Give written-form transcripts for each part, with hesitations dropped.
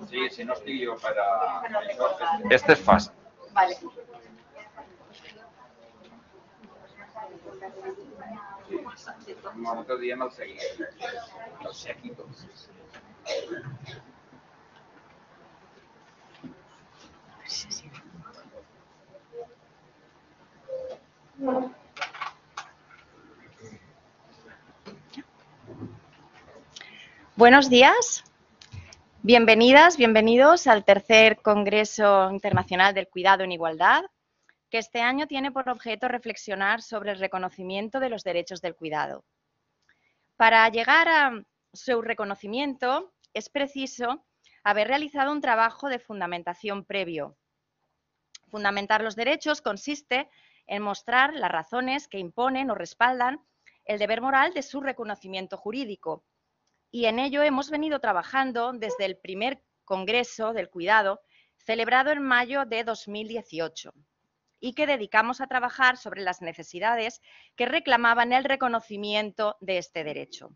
Sí, si no estic jo per a... Este és fàcil. Vale. Nosaltres diem el seguit. El seguito. Buenos días, bienvenidas, bienvenidos al tercer Congreso Internacional del Cuidado en Igualdad, que este año tiene por objeto reflexionar sobre el reconocimiento de los derechos del cuidado. Para llegar a su reconocimiento es preciso haber realizado un trabajo de fundamentación previo. Fundamentar los derechos consiste en mostrar las razones que imponen o respaldan el deber moral de su reconocimiento jurídico. Y en ello hemos venido trabajando desde el primer Congreso del Cuidado, celebrado en mayo de 2018, y que dedicamos a trabajar sobre las necesidades que reclamaban el reconocimiento de este derecho.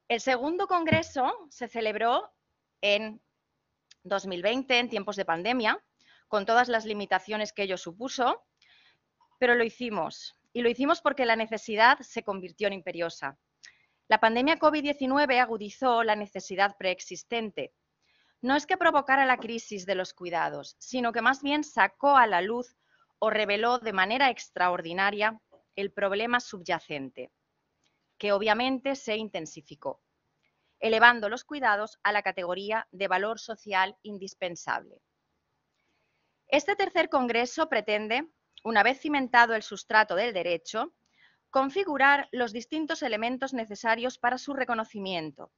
El segundo Congreso se celebró en 2020, en tiempos de pandemia, con todas las limitaciones que ello supuso, pero lo hicimos. Y lo hicimos porque la necesidad se convirtió en imperiosa. La pandemia COVID-19 agudizó la necesidad preexistente. No es que provocara la crisis de los cuidados, sino que más bien sacó a la luz o reveló de manera extraordinaria el problema subyacente, que obviamente se intensificó, elevando los cuidados a la categoría de valor social indispensable. Este tercer congreso pretende, una vez cimentado el sustrato del derecho, configurar los distintos elementos necesarios para su reconocimiento.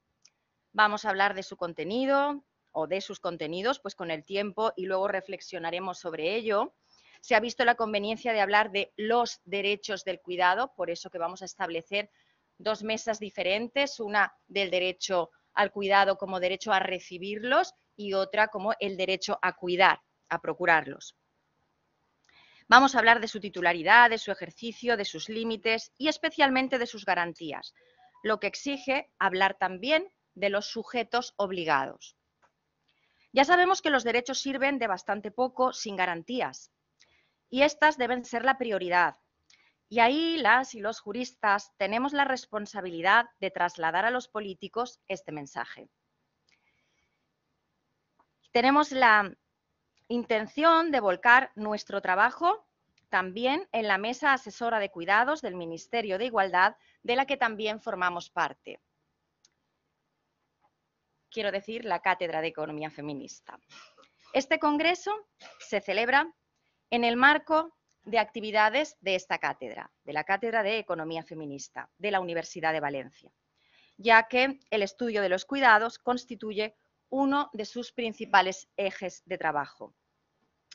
Vamos a hablar de su contenido o de sus contenidos, pues con el tiempo, y luego reflexionaremos sobre ello. Se ha visto la conveniencia de hablar de los derechos del cuidado, por eso que vamos a establecer dos mesas diferentes, una del derecho al cuidado como derecho a recibirlos y otra como el derecho a cuidar, a procurarlos. Vamos a hablar de su titularidad, de su ejercicio, de sus límites y especialmente de sus garantías, lo que exige hablar también de los sujetos obligados. Ya sabemos que los derechos sirven de bastante poco sin garantías y estas deben ser la prioridad. Y ahí las y los juristas tenemos la responsabilidad de trasladar a los políticos este mensaje. Tenemos la intención de volcar nuestro trabajo también en la Mesa Asesora de Cuidados del Ministerio de Igualdad, de la que también formamos parte. Quiero decir, la Cátedra de Economía Feminista. Este congreso se celebra en el marco de actividades de esta cátedra, de la Cátedra de Economía Feminista de la Universidad de Valencia, ya que el estudio de los cuidados constituye uno de sus principales ejes de trabajo.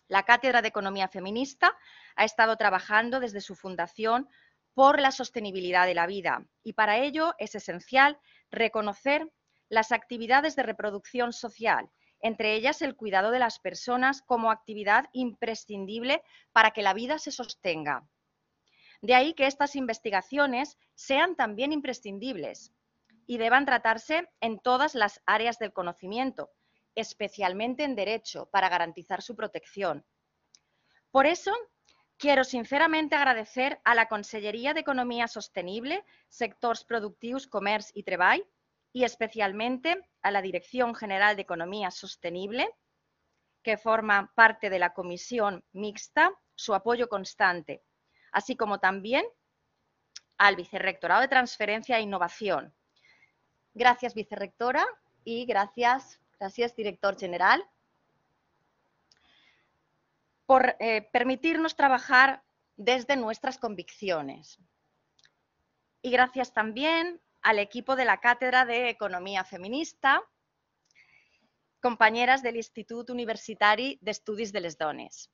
La Cátedra de Economía Feminista ha estado trabajando desde su fundación por la sostenibilidad de la vida y para ello es esencial reconocer las actividades de reproducción social, entre ellas el cuidado de las personas como actividad imprescindible para que la vida se sostenga. De ahí que estas investigaciones sean también imprescindibles y deban tratarse en todas las áreas del conocimiento, especialmente en derecho, para garantizar su protección. Por eso, quiero sinceramente agradecer a la Conselleria d'Economia Sostenible, Sectors Productius, Comerç i Treball, y especialmente a la Dirección General de Economía Sostenible, que forma parte de la Comisión Mixta, su apoyo constante, así como también al Vicerrectorado de Transferencia e Innovación. Gracias, Vicerrectora, y gracias, Director General, por permitirnos trabajar desde nuestras convicciones. Y gracias también al equipo de la Cátedra de Economía Feminista, compañeras del Institut Universitari d'Estudis de les Dones.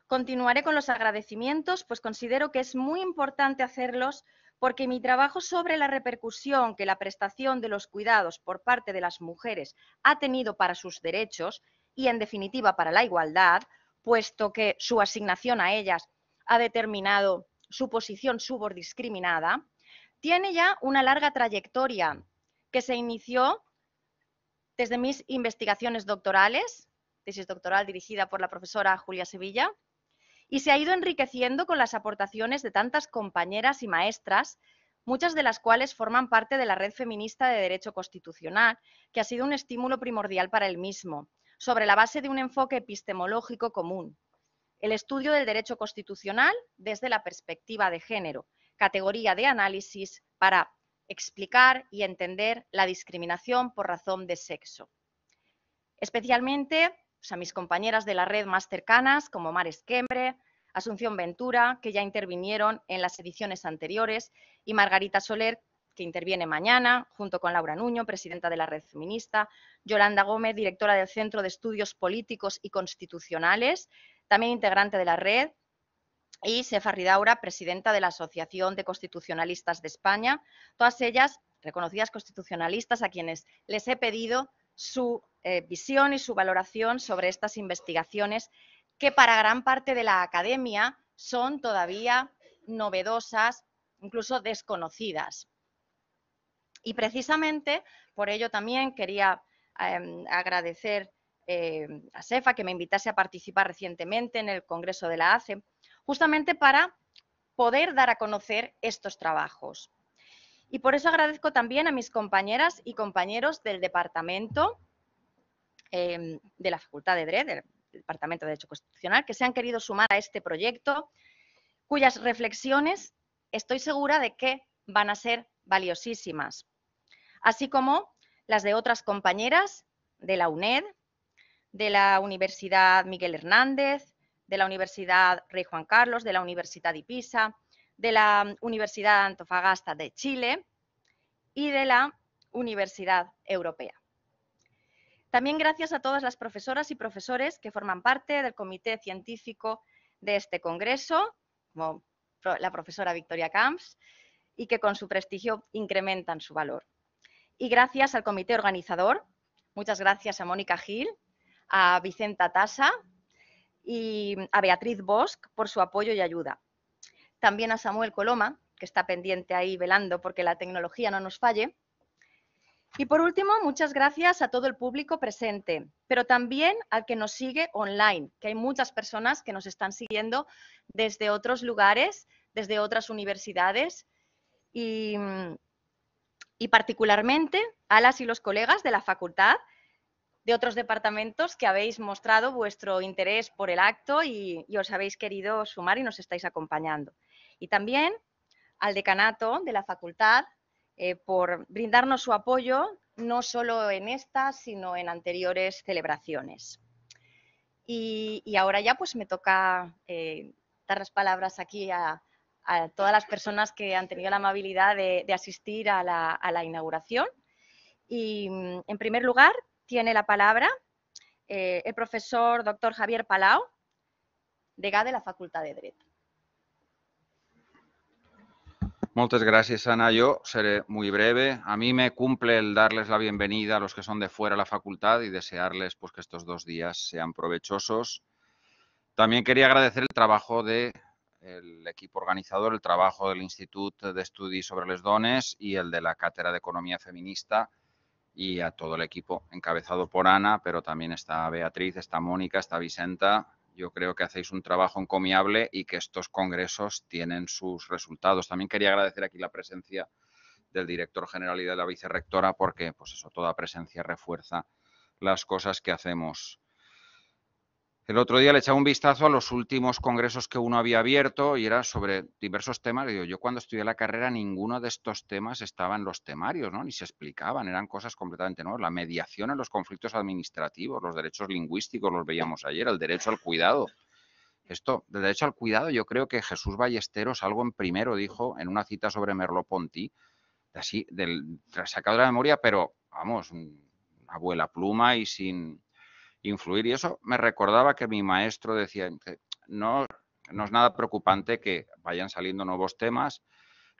Continuaré con los agradecimientos, pues considero que es muy importante hacerlos porque mi trabajo sobre la repercusión que la prestación de los cuidados por parte de las mujeres ha tenido para sus derechos y, en definitiva, para la igualdad, puesto que su asignación a ellas ha determinado su posición subordiscriminada, tiene ya una larga trayectoria que se inició desde mis investigaciones doctorales, tesis doctoral dirigida por la profesora Julia Sevilla, y se ha ido enriqueciendo con las aportaciones de tantas compañeras y maestras, muchas de las cuales forman parte de la Red Feminista de Derecho Constitucional, que ha sido un estímulo primordial para el mismo, sobre la base de un enfoque epistemológico común. El estudio del derecho constitucional desde la perspectiva de género, categoría de análisis para explicar y entender la discriminación por razón de sexo. Especialmente a mis compañeras de la red más cercanas, como Mar Esquembre, Asunción Ventura, que ya intervinieron en las ediciones anteriores, y Margarita Soler, que interviene mañana, junto con Laura Nuño, presidenta de la Red Feminista, Yolanda Gómez, directora del Centro de Estudios Políticos y Constitucionales, también integrante de la red, y Sefa Ridaura, presidenta de la Asociación de Constitucionalistas de España, todas ellas reconocidas constitucionalistas a quienes les he pedido su visión y su valoración sobre estas investigaciones que para gran parte de la academia son todavía novedosas, incluso desconocidas. Y precisamente por ello también quería agradecer a Sefa que me invitase a participar recientemente en el Congreso de la ACE, justamente para poder dar a conocer estos trabajos. Y por eso agradezco también a mis compañeras y compañeros del Departamento de la Facultad de Derecho, del Departamento de Derecho Constitucional, que se han querido sumar a este proyecto, cuyas reflexiones estoy segura de que van a ser valiosísimas, así como las de otras compañeras de la UNED, de la Universidad Miguel Hernández, de la Universidad Rey Juan Carlos, de la Universidad de Pisa, de la Universidad Antofagasta de Chile y de la Universidad Europea. También gracias a todas las profesoras y profesores que forman parte del comité científico de este congreso, como la profesora Victoria Camps, y que con su prestigio incrementan su valor. Y gracias al comité organizador, muchas gracias a Mónica Gil, a Vicenta Tasa y a Beatriz Bosch por su apoyo y ayuda. También a Samuel Coloma, que está pendiente ahí velando porque la tecnología no nos falle. Y por último, muchas gracias a todo el público presente, pero también al que nos sigue online, que hay muchas personas que nos están siguiendo desde otros lugares, desde otras universidades y particularmente a las y los colegas de la facultad, de otros departamentos que habéis mostrado vuestro interés por el acto y os habéis querido sumar y nos estáis acompañando. Y también al decanato de la facultad por brindarnos su apoyo, no solo en esta, sino en anteriores celebraciones. Y ahora ya pues me toca dar las palabras aquí a todas las personas que han tenido la amabilidad de asistir a la inauguración. Y en primer lugar tiene la palabra el profesor doctor Javier Palau, degà de la Facultad de Derecho. Muchas gracias, Ana. Yo seré muy breve. A mí me cumple el darles la bienvenida a los que son de fuera de la facultad y desearles pues, que estos 2 días sean provechosos. También quería agradecer el trabajo del equipo organizador, el trabajo del Instituto de Estudis sobre les Dones y el de la Cátedra de Economía Feminista y a todo el equipo encabezado por Ana, pero también está Beatriz, está Mónica, está Vicenta. Yo creo que hacéis un trabajo encomiable y que estos congresos tienen sus resultados. También quería agradecer aquí la presencia del director general y de la vicerrectora porque, pues eso, toda presencia refuerza las cosas que hacemos. El otro día le echaba un vistazo a los últimos congresos que uno había abierto y era sobre diversos temas. Digo, yo cuando estudié la carrera ninguno de estos temas estaba en los temarios, ¿no? Ni se explicaban, eran cosas completamente nuevas. La mediación en los conflictos administrativos, los derechos lingüísticos, los veíamos ayer, el derecho al cuidado. Esto, del derecho al cuidado, yo creo que Jesús Ballesteros algo en primero dijo en una cita sobre Merleau-Ponty, así, sacado de la memoria, pero vamos, abuela pluma y sin influir. Y eso me recordaba que mi maestro decía que no es nada preocupante que vayan saliendo nuevos temas.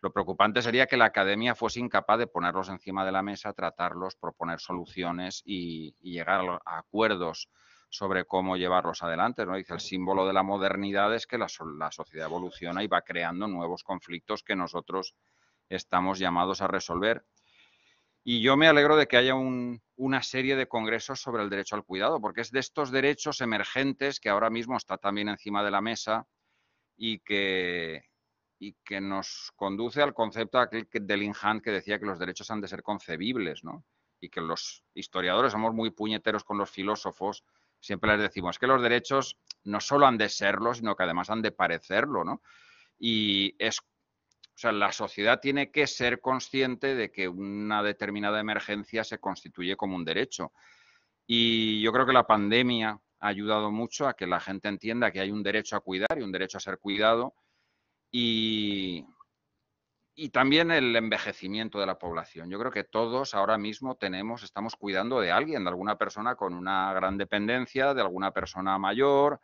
Lo preocupante sería que la academia fuese incapaz de ponerlos encima de la mesa, tratarlos, proponer soluciones y llegar a acuerdos sobre cómo llevarlos adelante, ¿no? Dice, el símbolo de la modernidad es que la sociedad evoluciona y va creando nuevos conflictos que nosotros estamos llamados a resolver. Y yo me alegro de que haya una serie de congresos sobre el derecho al cuidado, porque es de estos derechos emergentes que ahora mismo está también encima de la mesa y que nos conduce al concepto de Lin Han que decía que los derechos han de ser concebibles, ¿no? Y que los historiadores somos muy puñeteros con los filósofos, siempre les decimos que los derechos no solo han de serlo, sino que además han de parecerlo, ¿no? Y o sea, la sociedad tiene que ser consciente de que una determinada emergencia se constituye como un derecho. Y yo creo que la pandemia ha ayudado mucho a que la gente entienda que hay un derecho a cuidar y un derecho a ser cuidado. Y, y también el envejecimiento de la población. Yo creo que todos ahora mismo estamos cuidando de alguien, de alguna persona con una gran dependencia, de alguna persona mayor,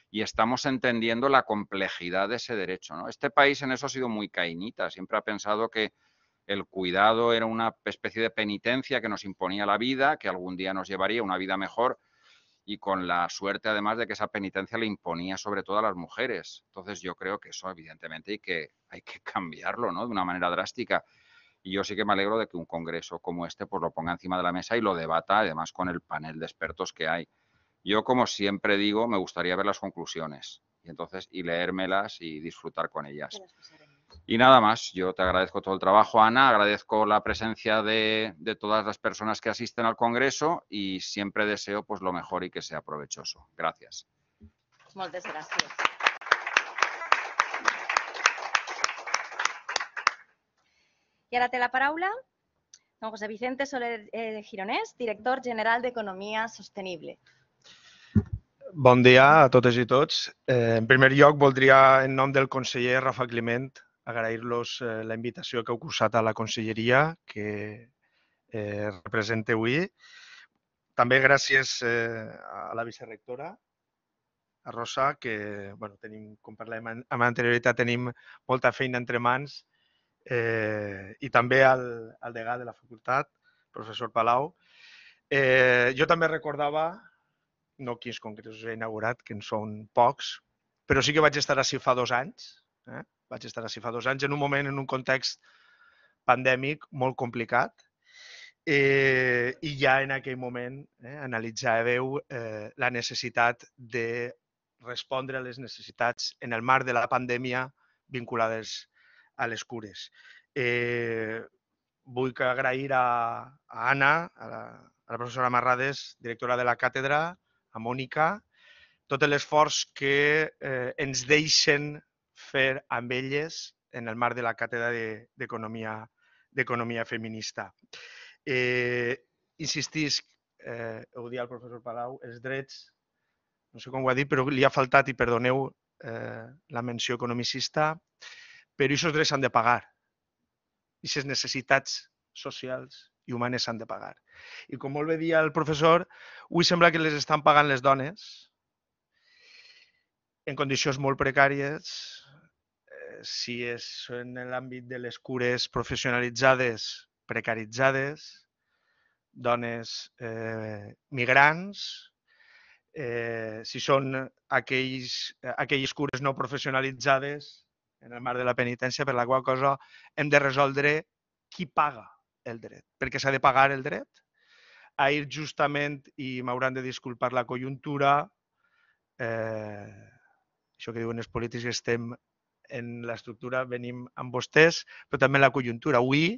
y estamos entendiendo la complejidad de ese derecho, ¿no? Este país en eso ha sido muy cainita, siempre ha pensado que el cuidado era una especie de penitencia que nos imponía la vida, que algún día nos llevaría a una vida mejor, y con la suerte además de que esa penitencia le imponía sobre todo a las mujeres. Entonces yo creo que eso evidentemente hay que cambiarlo, ¿no? De una manera drástica. Y yo sí que me alegro de que un congreso como este pues lo ponga encima de la mesa y lo debata además con el panel de expertos que hay. Yo, como siempre digo, me gustaría ver las conclusiones y leérmelas y disfrutar con ellas. Y nada más, yo te agradezco todo el trabajo, Ana, agradezco la presencia de todas las personas que asisten al Congreso y siempre deseo pues lo mejor y que sea provechoso. Gracias. Moltes gràcies. I ara té la paraula don José Vicente Soler Gironès, director general d'Economia Sostenible. Bon dia a totes i tots. En primer lloc, voldria, en nom del conseller Rafa Climent, agrair-los la invitació que heu cursat a la conselleria que represente avui. També gràcies a la vicerectora, a Rosa, que, tenim, com parlem amb anterioritat, tenim molta feina entre mans, i també al degà de la facultat, professor Palau. Jo també recordava, no quins congressos he inaugurat, que en són pocs, però sí que vaig estar així fa 2 anys. Vaig estar així fa 2 anys en un moment, en un context pandèmic molt complicat, i ja en aquell moment analitzàveu la necessitat de respondre a les necessitats en el marc de la pandèmia vinculades a les cures. Vull agrair a Anna, a la professora Marrades, directora de la càtedra, a Mònica, tot l'esforç que ens deixen fer amb elles en el marc de la càtedra d'Economia Feminista. Insistisc, ho dia el professor Palau, els drets, no sé com ho ha dit, però li ha faltat, i perdoneu la menció economicista, però aquests drets s'han de pagar. Aquestes necessitats socials i humanes s'han de pagar. I com molt bé dia el professor, avui sembla que les estan pagant les dones en condicions molt precàries, si és en l'àmbit de les cures professionalitzades, precaritzades, dones migrants, si són aquelles cures no professionalitzades en el marc de la penitència, per la qual cosa hem de resoldre qui paga el dret, perquè s'ha de pagar el dret. Ahir justament, i m'hauran de disculpar la conjuntura, això que diuen els polítics, estem en l'estructura, venim amb vostès, però també en la conjuntura. Avui,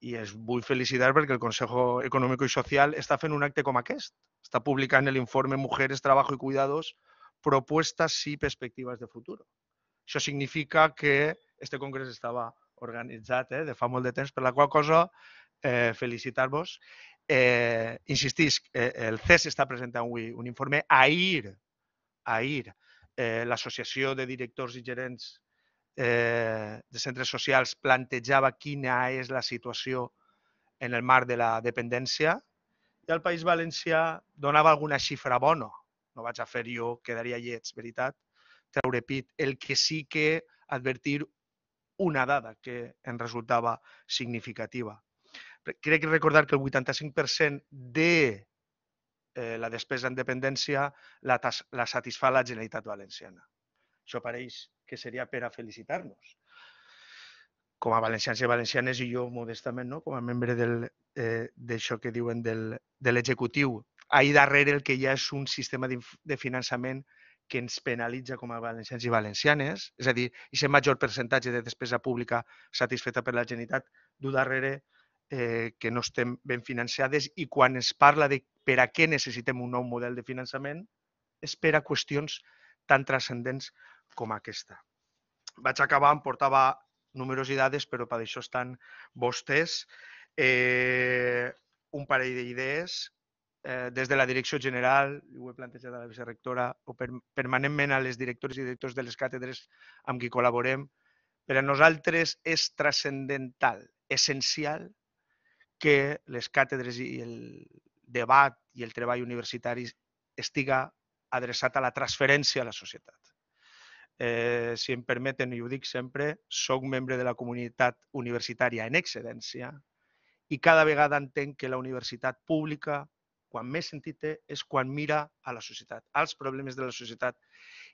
i es vull felicitar perquè el Consejo Económico y Social està fent un acte com aquest. Està publicant l'informe Mujeres, Trabajo y Cuidados, propuestas y perspectivas de futuro. Això significa que este congrés estava organitzat de fa molt de temps, per la qual cosa felicitar-vos. Insistisc, el CES està presentant avui un informe. Ahir l'Associació de Directors i Gerents de Centres Socials plantejava quina és la situació en el marc de la dependència i el País Valencià donava alguna xifra bona. No vaig a fer jo, quedaria lleig, veritat, treure pit. El que sí que advertir una dada que ens resultava significativa. Crec recordar que el 85% de la despesa en dependència la satisfà la Generalitat Valenciana. Això pareix que seria per a felicitar-nos. com a valencians i valencianes, i jo modestament, no? Com a membre d'això que diuen de l'executiu, ahir darrere el que hi ha és un sistema de finançament que ens penalitza com a valencians i valencianes, és a dir, aquest major percentatge de despesa pública satisfeta per la Generalitat du darrere que no estem ben finançades, i quan es parla de per a què necessitem un nou model de finançament és per a qüestions tan transcendents com aquesta. Vaig acabar, em portava números i dades, però per això estan vostès. Un parell d'idees. Des de la Direcció General, ho he plantejat a la vicerectora, o permanentment a les directores i directors de les càtedres amb qui col·laborem, per a nosaltres és transcendental, essencial, que les càtedres i el debat i el treball universitari estiga adreçat a la transferència a la societat. Si em permeten, i ho dic sempre, soc membre de la comunitat universitària en excedència i cada vegada entenc que la universitat pública, quan més sentit té, és quan mira a la societat, als problemes de la societat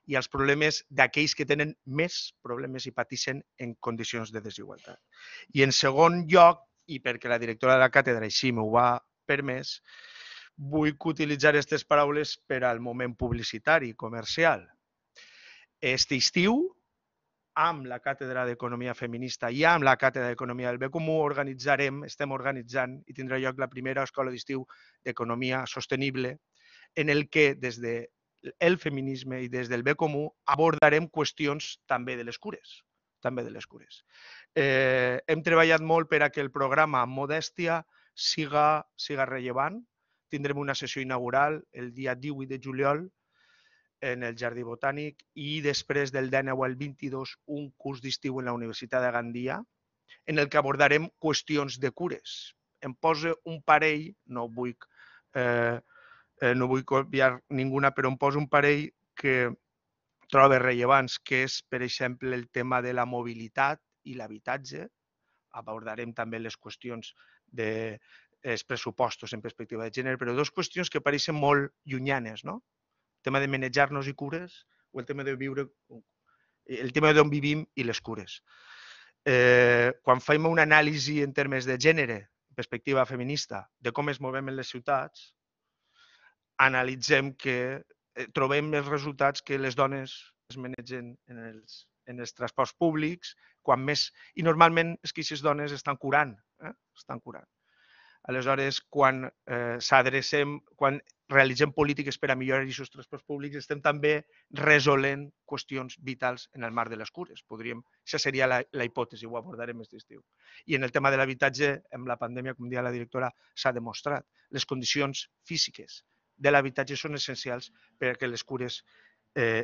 i als problemes d'aquells que tenen més problemes i pateixen en condicions de desigualtat. I en segon lloc, i perquè la directora de la càtedra així m'ho va permès, vull utilitzar aquestes paraules per al moment publicitari, comercial. Aquest estiu, amb la Càtedra d'Economia Feminista i amb la Càtedra d'Economia del Bé Comú, estem organitzant i tindrà lloc la primera escola d'estiu d'Economia Sostenible, en el que des del feminisme i des del bé comú abordarem qüestions també de les cures. Hem treballat molt per a que el programa Modèstia siga rellevant. Tindrem una sessió inaugural el dia 18 de juliol en el Jardí Botànic i després del 19 al 22 un curs d'estiu en la Universitat de Gandia en el que abordarem qüestions de cures. Em poso un parell, no vull copiar ninguna, però em poso un parell que trobo rellevants, que és, per exemple, el tema de la mobilitat i l'habitatge. Abordarem també les qüestions dels pressupostos en perspectiva de gènere, però dues qüestions que pareixen molt llunyanes, no? El tema de manejar-nos i cures o el tema de viure, el tema d'on vivim i les cures. Quan fem una anàlisi en termes de gènere, perspectiva feminista, de com es movem en les ciutats, analitzem que trobem els resultats que les dones es manegen en els transports públics, i normalment és que aquestes dones estan curant. Aleshores, quan realitzem polítiques per a millorar aquests transports públics, estem també resolent qüestions vitals en el marc de les cures. Això seria la hipòtesi, ho abordarem aquest estiu. I en el tema de l'habitatge, amb la pandèmia, com deia la directora, s'ha demostrat. Les condicions físiques de l'habitatge són essencials perquè les cures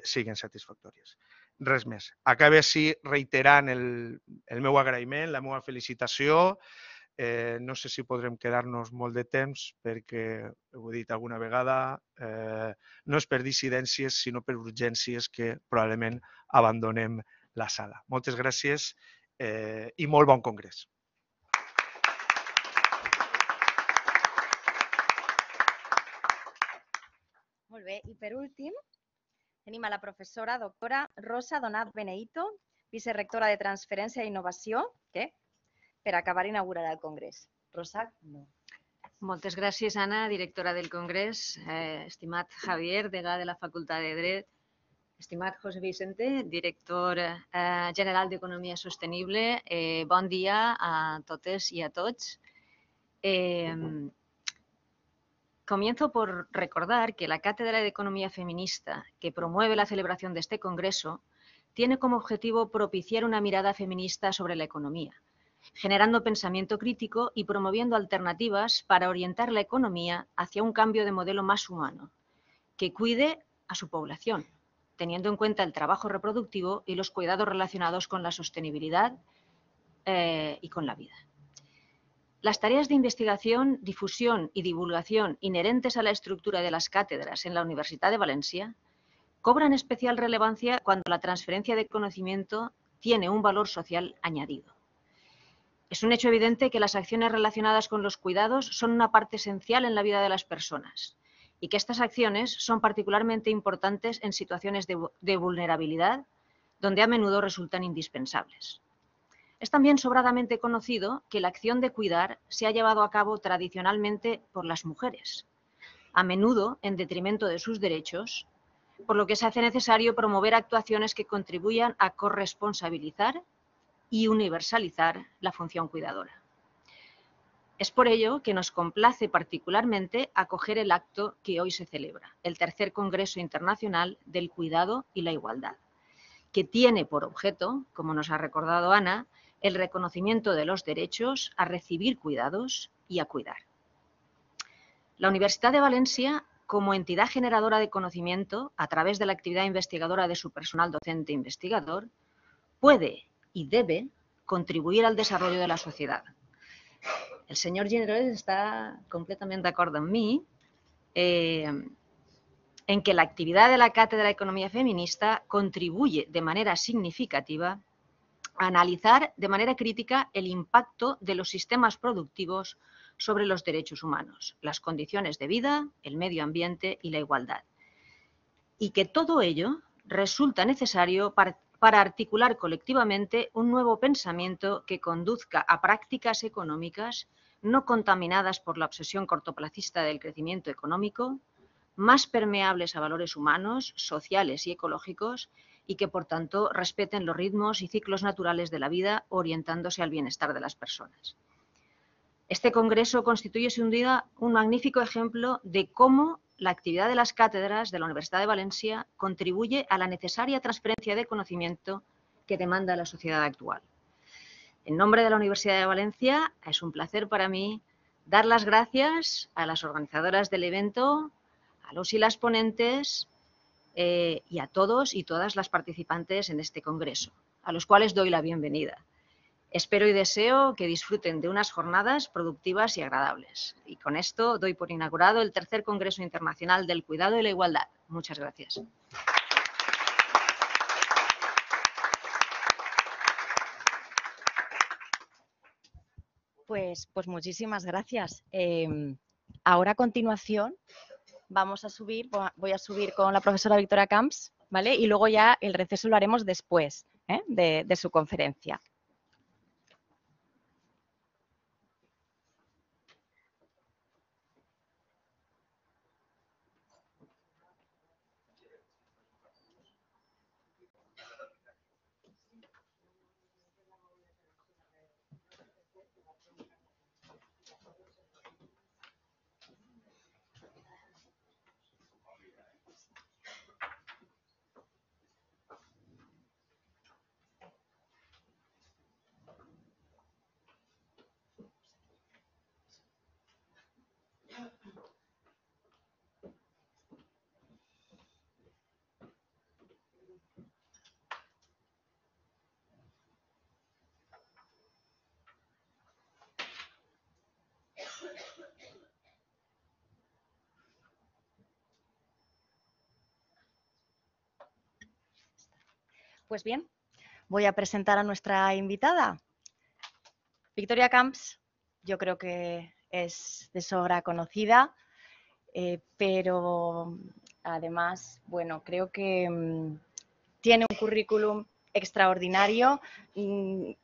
siguin satisfactòries. Res més. Acabe així reiterant el meu agraïment, la meva felicitació. No sé si podrem quedar-nos molt de temps perquè, ho he dit alguna vegada, no és per dissidències sinó per urgències que probablement abandonem la sala. Moltes gràcies i molt bon congrés. Molt bé, i per últim tenim a la professora doctora Rosa Donat Beneito, vicerectora de Transferència i Innovació, que per acabar inaugurarà el congrés. Rosa, no. Moltes gràcies, Anna, directora del congrés, estimat Javier, degà de la Facultat de Dret, estimat José Vicente, director general d'Economia Sostenible. Bon dia a totes y a tots. Comienzo por recordar que la Cátedra de Economía Feminista, que promueve la celebración de este congreso, tiene como objetivo propiciar una mirada feminista sobre la economía, generando pensamiento crítico y promoviendo alternativas para orientar la economía hacia un cambio de modelo más humano, que cuide a su población, teniendo en cuenta el trabajo reproductivo y los cuidados relacionados con la sostenibilidad y con la vida. Las tareas de investigación, difusión y divulgación inherentes a la estructura de las cátedras en la Universidad de Valencia cobran especial relevancia cuando la transferencia de conocimiento tiene un valor social añadido. Es un hecho evidente que las acciones relacionadas con los cuidados son una parte esencial en la vida de las personas y que estas acciones son particularmente importantes en situaciones de vulnerabilidad, donde a menudo resultan indispensables. Es también sobradamente conocido que la acción de cuidar se ha llevado a cabo tradicionalmente por las mujeres, a menudo en detrimento de sus derechos, por lo que se hace necesario promover actuaciones que contribuyan a corresponsabilizar y universalizar la función cuidadora. Es por ello que nos complace particularmente acoger el acto que hoy se celebra, el tercer Congreso Internacional del Cuidado y la Igualdad, que tiene por objeto, como nos ha recordado Ana, el reconocimiento de los derechos a recibir cuidados y a cuidar. La Universidad de Valencia, como entidad generadora de conocimiento, a través de la actividad investigadora de su personal docente e investigador, puede y debe contribuir al desarrollo de la sociedad. El señor Generoles está completamente de acuerdo en mí en que la actividad de la Cátedra de Economía Feminista contribuye de manera significativa a analizar de manera crítica el impacto de los sistemas productivos sobre los derechos humanos, las condiciones de vida, el medio ambiente y la igualdad. Y que todo ello resulta necesario para articular colectivamente un nuevo pensamiento que conduzca a prácticas económicas no contaminadas por la obsesión cortoplacista del crecimiento económico, más permeables a valores humanos, sociales y ecológicos, y que, por tanto, respeten los ritmos y ciclos naturales de la vida, orientándose al bienestar de las personas. Este congreso constituye sin duda un magnífico ejemplo de cómo la actividad de las cátedras de la Universidad de Valencia contribuye a la necesaria transferencia de conocimiento que demanda la sociedad actual. En nombre de la Universidad de Valencia, es un placer para mí dar las gracias a las organizadoras del evento, a los y las ponentes y a todos y todas las participantes en este congreso, a los cuales doy la bienvenida. Espero y deseo que disfruten de unas jornadas productivas y agradables. Y con esto doy por inaugurado el tercer Congreso Internacional del Cuidado y la Igualdad. Muchas gracias. Pues muchísimas gracias. Ahora a continuación voy a subir con la profesora Victoria Camps, ¿vale? Y luego ya el receso lo haremos después de su conferencia. Pues bien, voy a presentar a nuestra invitada. Victoria Camps, yo creo que es de sobra conocida, pero además, bueno, creo que tiene un currículum extraordinario.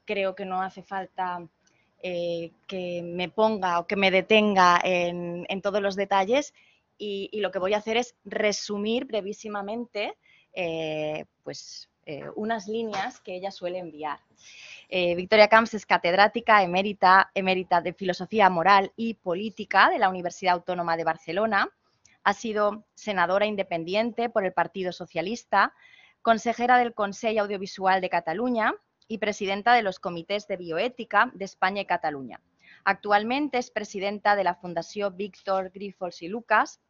Creo que no hace falta que me ponga o que me detenga en todos los detalles y lo que voy a hacer es resumir brevísimamente unas líneas que ella suele enviar. Victoria Camps es catedrática emérita de Filosofía Moral y Política de la Universidad Autónoma de Barcelona. Ha sido senadora independiente por el Partido Socialista, consejera del Consell Audiovisual de Cataluña y presidenta de los comités de bioética de España y Cataluña. Actualmente es presidenta de la Fundació Víctor Grífols i Lucas.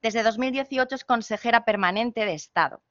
Desde 2018 es consejera permanente de Estado.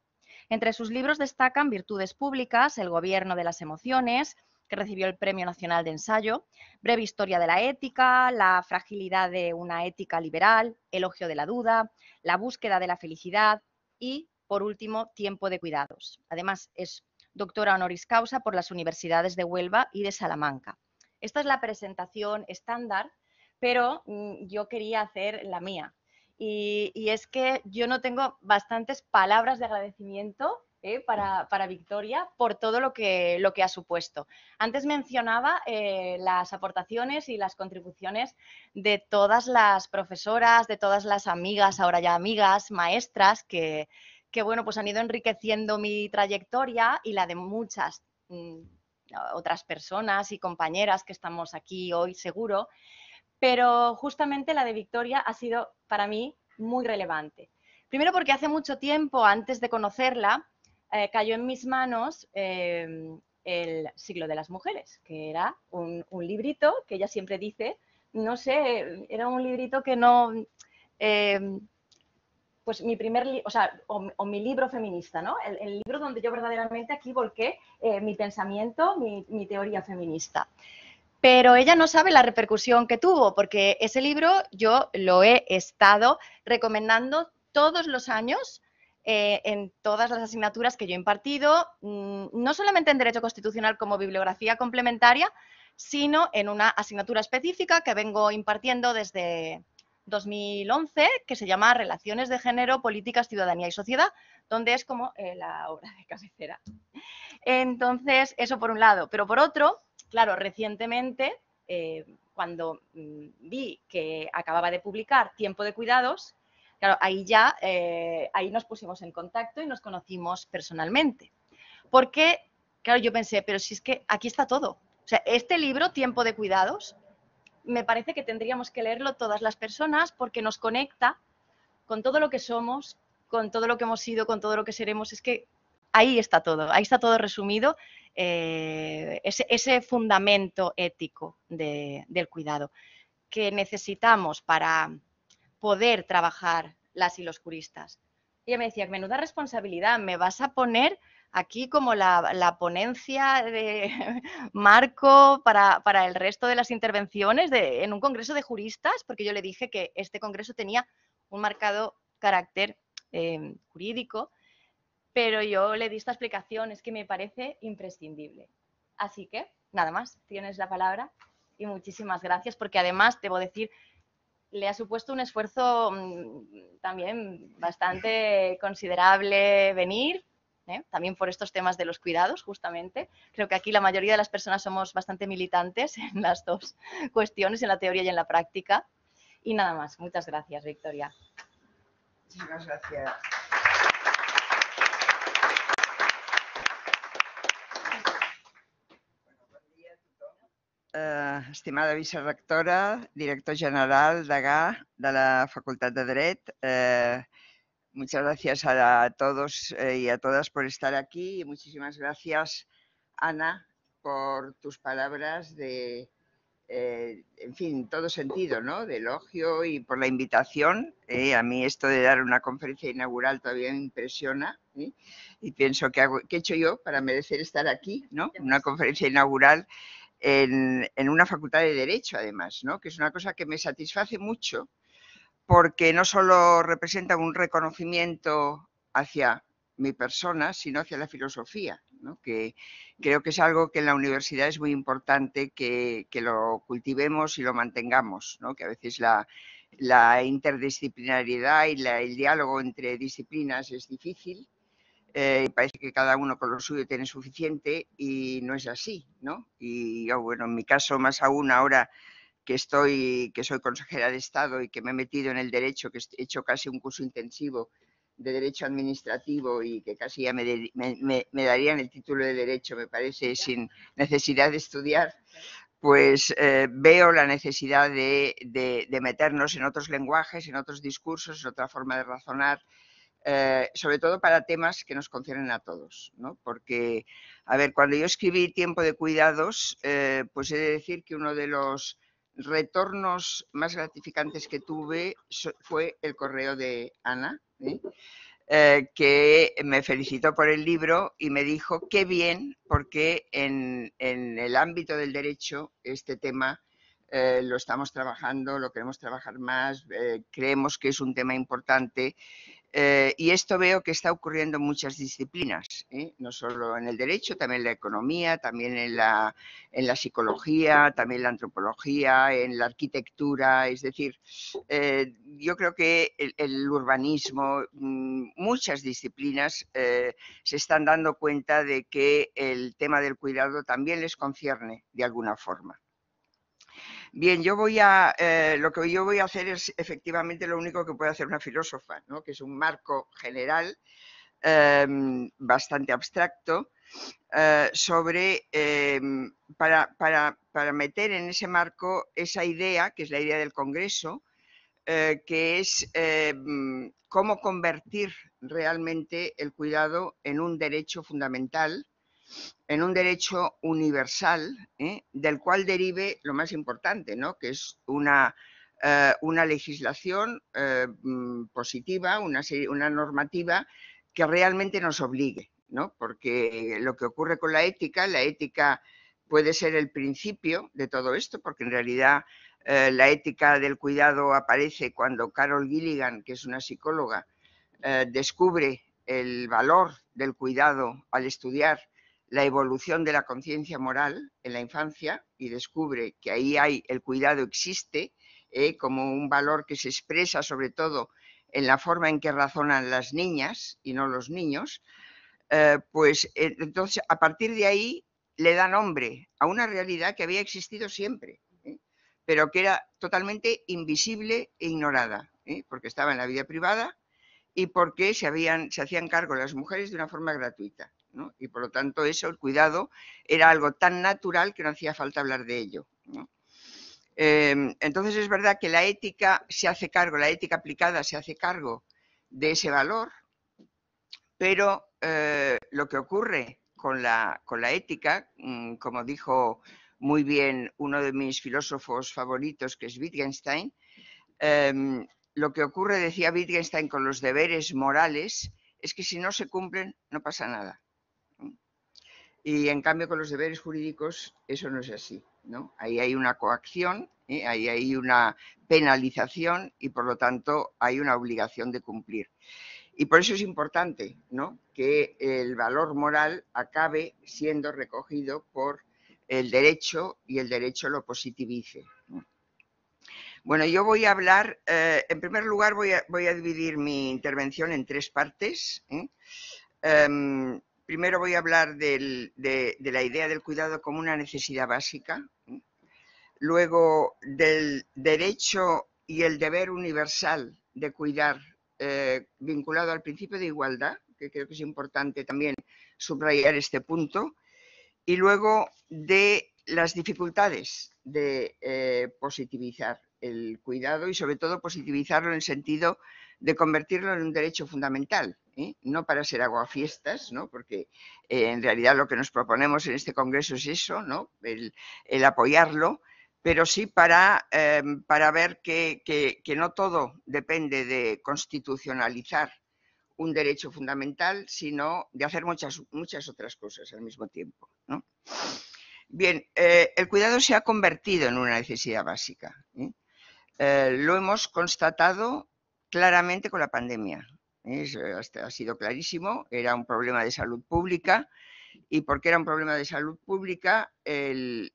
Entre sus libros destacan Virtudes Públicas, El Gobierno de las Emociones, que recibió el Premio Nacional de Ensayo, Breve Historia de la Ética, La fragilidad de una ética liberal, Elogio de la duda, La búsqueda de la felicidad y, por último, Tiempo de cuidados. Además, es doctora honoris causa por las universidades de Huelva y de Salamanca. Esta es la presentación estándar, pero yo quería hacer la mía. Y es que yo no tengo bastantes palabras de agradecimiento para Victoria por todo lo que ha supuesto. Antes mencionaba las aportaciones y las contribuciones de todas las profesoras, de todas las amigas, ahora ya amigas, maestras, que bueno, pues han ido enriqueciendo mi trayectoria y la de muchas otras personas y compañeras que estamos aquí hoy seguro, pero justamente la de Victoria ha sido para mí muy relevante. Primero porque hace mucho tiempo, antes de conocerla, cayó en mis manos El siglo de las mujeres, que era un librito que ella siempre dice, no sé, era un librito que no... pues mi primer, o mi libro feminista, ¿no? El libro donde yo verdaderamente aquí volqué mi pensamiento, mi teoría feminista. Pero ella no sabe la repercusión que tuvo, porque ese libro yo lo he estado recomendando todos los años en todas las asignaturas que yo he impartido, no solamente en Derecho Constitucional como bibliografía complementaria, sino en una asignatura específica que vengo impartiendo desde 2011, que se llama Relaciones de Género, Políticas, Ciudadanía y Sociedad, donde es como la obra de cabecera. Entonces, eso por un lado. Pero por otro, claro, recientemente, cuando vi que acababa de publicar Tiempo de Cuidados, claro, ahí nos pusimos en contacto y nos conocimos personalmente. Porque, claro, yo pensé, pero si es que aquí está todo. O sea, este libro, Tiempo de Cuidados, me parece que tendríamos que leerlo todas las personas porque nos conecta con todo lo que somos, con todo lo que hemos sido, con todo lo que seremos. Es que ahí está todo resumido, ese fundamento ético del cuidado que necesitamos para poder trabajar las y los curistas. Y ella me decía, menuda responsabilidad, me vas a poner aquí como la ponencia de marco para el resto de las intervenciones en un congreso de juristas, porque yo le dije que este congreso tenía un marcado carácter jurídico, pero yo le di esta explicación, es que me parece imprescindible. Así que, nada más, tienes la palabra y muchísimas gracias, porque además, debo decir, le ha supuesto un esfuerzo también bastante considerable venir, también por estos temas de los cuidados, justamente. Creo que aquí la mayoría de las personas somos bastante militantes en las dos cuestiones, en la teoría y en la práctica. Y nada más. Muchas gracias, Victoria. Muchísimas gracias. Estimada vicerrectora, director general, degà de la Facultad de Dret, muchas gracias a todos y a todas por estar aquí y muchísimas gracias, Ana, por tus palabras de, en fin, todo sentido, ¿no? De elogio y por la invitación. A mí esto de dar una conferencia inaugural todavía me impresiona, y pienso ¿qué he hecho yo para merecer estar aquí, ¿no? Una conferencia inaugural en una facultad de Derecho, además, ¿no? Que es una cosa que me satisface mucho porque no solo representa un reconocimiento hacia mi persona, sino hacia la filosofía, ¿no? Que creo que es algo que en la universidad es muy importante que lo cultivemos y lo mantengamos, ¿no? Que a veces la interdisciplinariedad y el diálogo entre disciplinas es difícil. Parece que cada uno con lo suyo tiene suficiente y no es así, ¿no? Y yo, bueno, en mi caso más aún ahora que soy consejera de Estado y que me he metido en el derecho, que he hecho casi un curso intensivo de derecho administrativo y que casi ya me darían el título de derecho, me parece, sin necesidad de estudiar, pues veo la necesidad de meternos en otros lenguajes, en otros discursos, en otra forma de razonar, sobre todo para temas que nos conciernen a todos, ¿no? Porque, a ver, cuando yo escribí Tiempo de Cuidados, pues he de decir que uno de los retornos más gratificantes que tuve fue el correo de Ana, que me felicitó por el libro y me dijo qué bien, porque en el ámbito del derecho este tema lo estamos trabajando, lo queremos trabajar más, creemos que es un tema importante. Y esto veo que está ocurriendo en muchas disciplinas, no solo en el derecho, también en la economía, también en la psicología, también en la antropología, en la arquitectura. Es decir, yo creo que el urbanismo, muchas disciplinas se están dando cuenta de que el tema del cuidado también les concierne de alguna forma. Bien, lo que yo voy a hacer es efectivamente lo único que puede hacer una filósofa, ¿no? Que es un marco general bastante abstracto para meter en ese marco esa idea, que es la idea del Congreso, que es cómo convertir realmente el cuidado en un derecho fundamental, en un derecho universal, del cual derive lo más importante, ¿no? Que es una legislación positiva, una normativa que realmente nos obligue, ¿no? Porque lo que ocurre con la ética puede ser el principio de todo esto, porque en realidad la ética del cuidado aparece cuando Carol Gilligan, que es una psicóloga, descubre el valor del cuidado al estudiar la evolución de la conciencia moral en la infancia y descubre que ahí el cuidado existe como un valor que se expresa sobre todo en la forma en que razonan las niñas y no los niños, entonces a partir de ahí le da nombre a una realidad que había existido siempre, pero que era totalmente invisible e ignorada, porque estaba en la vida privada y porque se hacían cargo las mujeres de una forma gratuita, ¿no? Y por lo tanto el cuidado era algo tan natural que no hacía falta hablar de ello, ¿no? Entonces es verdad que la ética se hace cargo, la ética aplicada se hace cargo de ese valor, pero lo que ocurre con la ética, como dijo muy bien uno de mis filósofos favoritos, que es Wittgenstein, lo que ocurre, decía Wittgenstein, con los deberes morales es que si no se cumplen no pasa nada. Y en cambio con los deberes jurídicos eso no es así, ¿no? Ahí hay una coacción, ahí hay una penalización y por lo tanto hay una obligación de cumplir. Y por eso es importante, ¿no?, que el valor moral acabe siendo recogido por el derecho y el derecho lo positivice. Bueno, yo voy a hablar, en primer lugar voy a dividir mi intervención en tres partes. Primero voy a hablar de la idea del cuidado como una necesidad básica. Luego del derecho y el deber universal de cuidar vinculado al principio de igualdad, que creo que es importante también subrayar este punto. Y luego de las dificultades de positivizar el cuidado y sobre todo positivizarlo en el sentido de convertirlo en un derecho fundamental, no para ser aguafiestas, ¿no? Porque en realidad lo que nos proponemos en este congreso es eso, ¿no?, el apoyarlo, pero sí para ver que no todo depende de constitucionalizar un derecho fundamental, sino de hacer muchas otras cosas al mismo tiempo, ¿no? Bien, el cuidado se ha convertido en una necesidad básica. Lo hemos constatado claramente con la pandemia. Ha sido clarísimo, era un problema de salud pública y porque era un problema de salud pública, el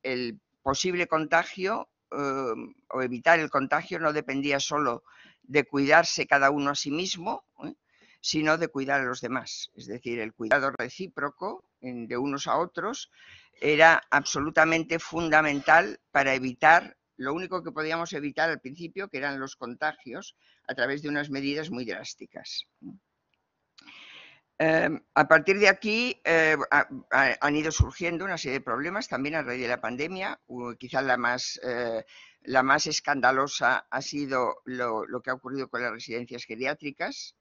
posible contagio o evitar el contagio no dependía solo de cuidarse cada uno a sí mismo, sino de cuidar a los demás. Es decir, el cuidado recíproco de unos a otros era absolutamente fundamental para evitar lo único que podíamos evitar al principio, que eran los contagios, a través de unas medidas muy drásticas. A partir de aquí han ido surgiendo una serie de problemas también a raíz de la pandemia. Quizás la más escandalosa ha sido lo que ha ocurrido con las residencias geriátricas.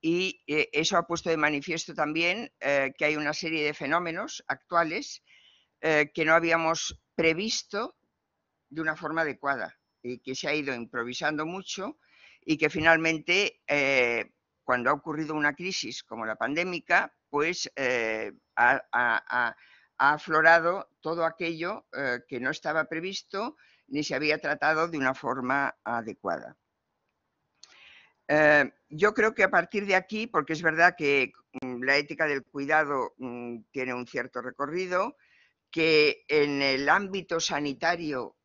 Y eso ha puesto de manifiesto también que hay una serie de fenómenos actuales que no habíamos previsto de una forma adecuada y que se ha ido improvisando mucho y que finalmente, cuando ha ocurrido una crisis como la pandémica, pues ha aflorado todo aquello que no estaba previsto ni se había tratado de una forma adecuada. Yo creo que a partir de aquí, porque es verdad que la ética del cuidado tiene un cierto recorrido, que en el ámbito sanitario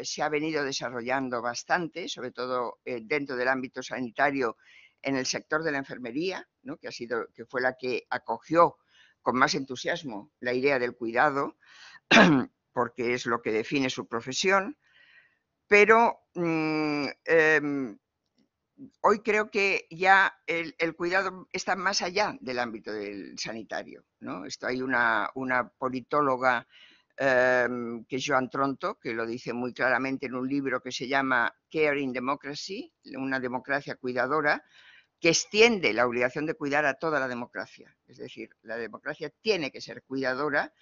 se ha venido desarrollando bastante, sobre todo dentro del ámbito sanitario en el sector de la enfermería, ¿no? que fue la que acogió con más entusiasmo la idea del cuidado, porque es lo que define su profesión, pero hoy creo que ya el cuidado está más allá del ámbito del sanitario, ¿no? Hay una politóloga que es Joan Tronto, que lo dice muy claramente en un libro que se llama Caring Democracy, una democracia cuidadora, que extiende la obligación de cuidar a toda la democracia. Es decir, la democracia tiene que ser cuidadora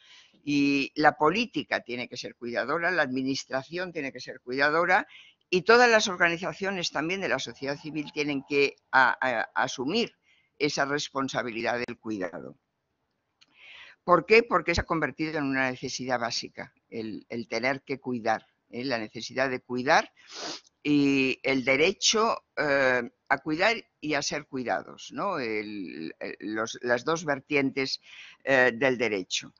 y la política tiene que ser cuidadora, la administración tiene que ser cuidadora y todas las organizaciones también de la sociedad civil tienen que asumir esa responsabilidad del cuidado. ¿Por qué? Porque se ha convertido en una necesidad básica, el tener que cuidar, la necesidad de cuidar y el derecho a cuidar y a ser cuidados, ¿no? Las dos vertientes del derecho.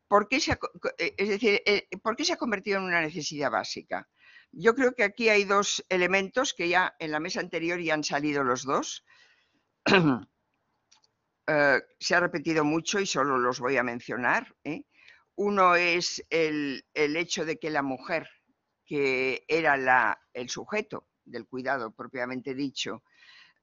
¿Por qué se ha convertido en una necesidad básica? Yo creo que aquí hay dos elementos que ya en la mesa anterior ya han salido los dos. Se ha repetido mucho y solo los voy a mencionar. Uno es el hecho de que la mujer, que era el sujeto del cuidado propiamente dicho,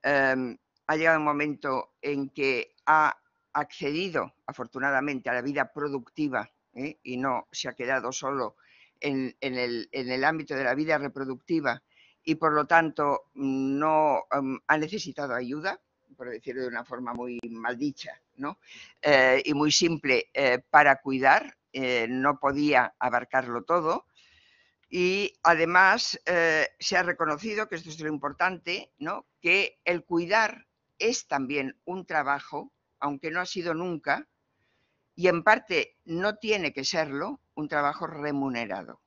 ha llegado un momento en que ha accedido afortunadamente a la vida productiva y no se ha quedado solo en el ámbito de la vida reproductiva y por lo tanto no ha necesitado ayuda, por decirlo de una forma muy maldicha, ¿no? Y muy simple, para cuidar, no podía abarcarlo todo. Y además se ha reconocido, que esto es lo importante, ¿no? Que el cuidar es también un trabajo, aunque no ha sido nunca, y en parte no tiene que serlo, un trabajo remunerado.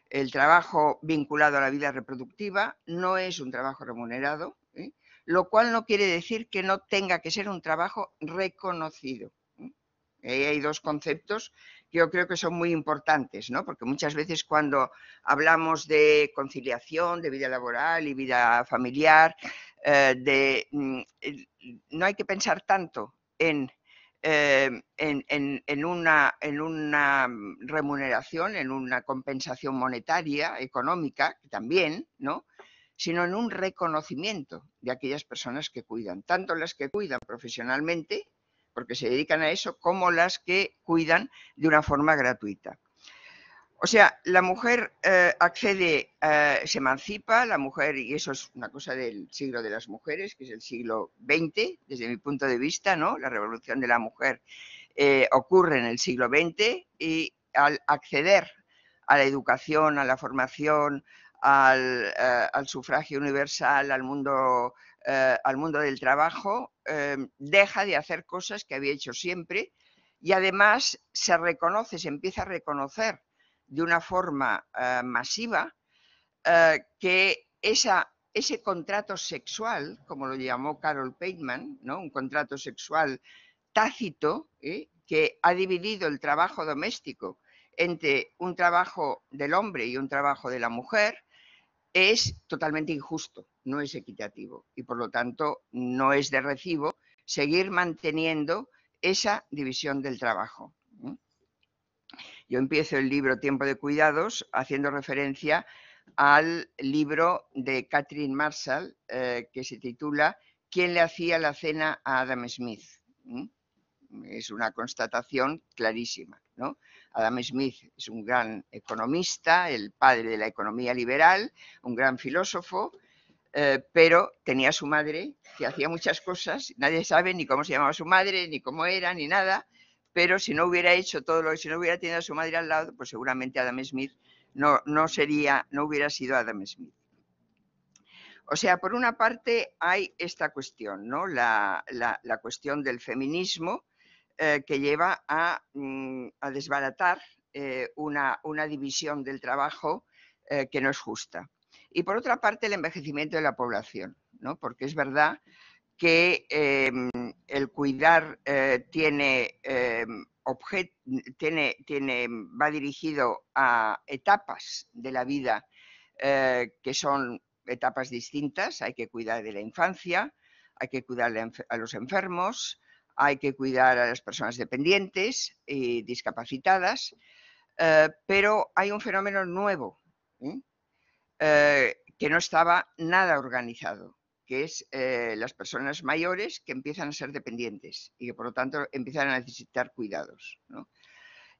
El trabajo vinculado a la vida reproductiva no es un trabajo remunerado, lo cual no quiere decir que no tenga que ser un trabajo reconocido. Hay dos conceptos que yo creo que son muy importantes, ¿no? Porque muchas veces cuando hablamos de conciliación, de vida laboral y vida familiar, no hay que pensar tanto en una remuneración, en una compensación monetaria, económica, también, ¿no? Sino en un reconocimiento de aquellas personas que cuidan, tanto las que cuidan profesionalmente, porque se dedican a eso, como las que cuidan de una forma gratuita. O sea, la mujer accede, se emancipa, la mujer, y eso es una cosa del siglo de las mujeres, que es el siglo XX, desde mi punto de vista, ¿no? La revolución de la mujer ocurre en el siglo XX y al acceder a la educación, a la formación, al sufragio universal, al mundo del trabajo, deja de hacer cosas que había hecho siempre y además se empieza a reconocer de una forma masiva que ese contrato sexual, como lo llamó Carol Pateman, ¿no? Un contrato sexual tácito, que ha dividido el trabajo doméstico entre un trabajo del hombre y un trabajo de la mujer, es totalmente injusto, no es equitativo y por lo tanto no es de recibo seguir manteniendo esa división del trabajo. Yo empiezo el libro Tiempo de Cuidados haciendo referencia al libro de Catherine Marshall que se titula ¿Quién le hacía la cena a Adam Smith? Es una constatación clarísima, ¿no? Adam Smith es un gran economista, el padre de la economía liberal, un gran filósofo, pero tenía a su madre que hacía muchas cosas, nadie sabe ni cómo se llamaba su madre, ni cómo era, ni nada, pero si no hubiera hecho todo si no hubiera tenido a su madre al lado, pues seguramente Adam Smith no hubiera sido Adam Smith. O sea, por una parte hay esta cuestión, ¿no? La cuestión del feminismo, que lleva a desbaratar una división del trabajo que no es justa. y por otra parte el envejecimiento de la población, ¿no? Porque es verdad que el cuidar va dirigido a etapas de la vida que son etapas distintas. Hay que cuidar de la infancia, hay que cuidar a los enfermos, hay que cuidar a las personas dependientes y discapacitadas, pero hay un fenómeno nuevo que no estaba nada organizado, que es las personas mayores que empiezan a ser dependientes y que por lo tanto empiezan a necesitar cuidados, ¿no?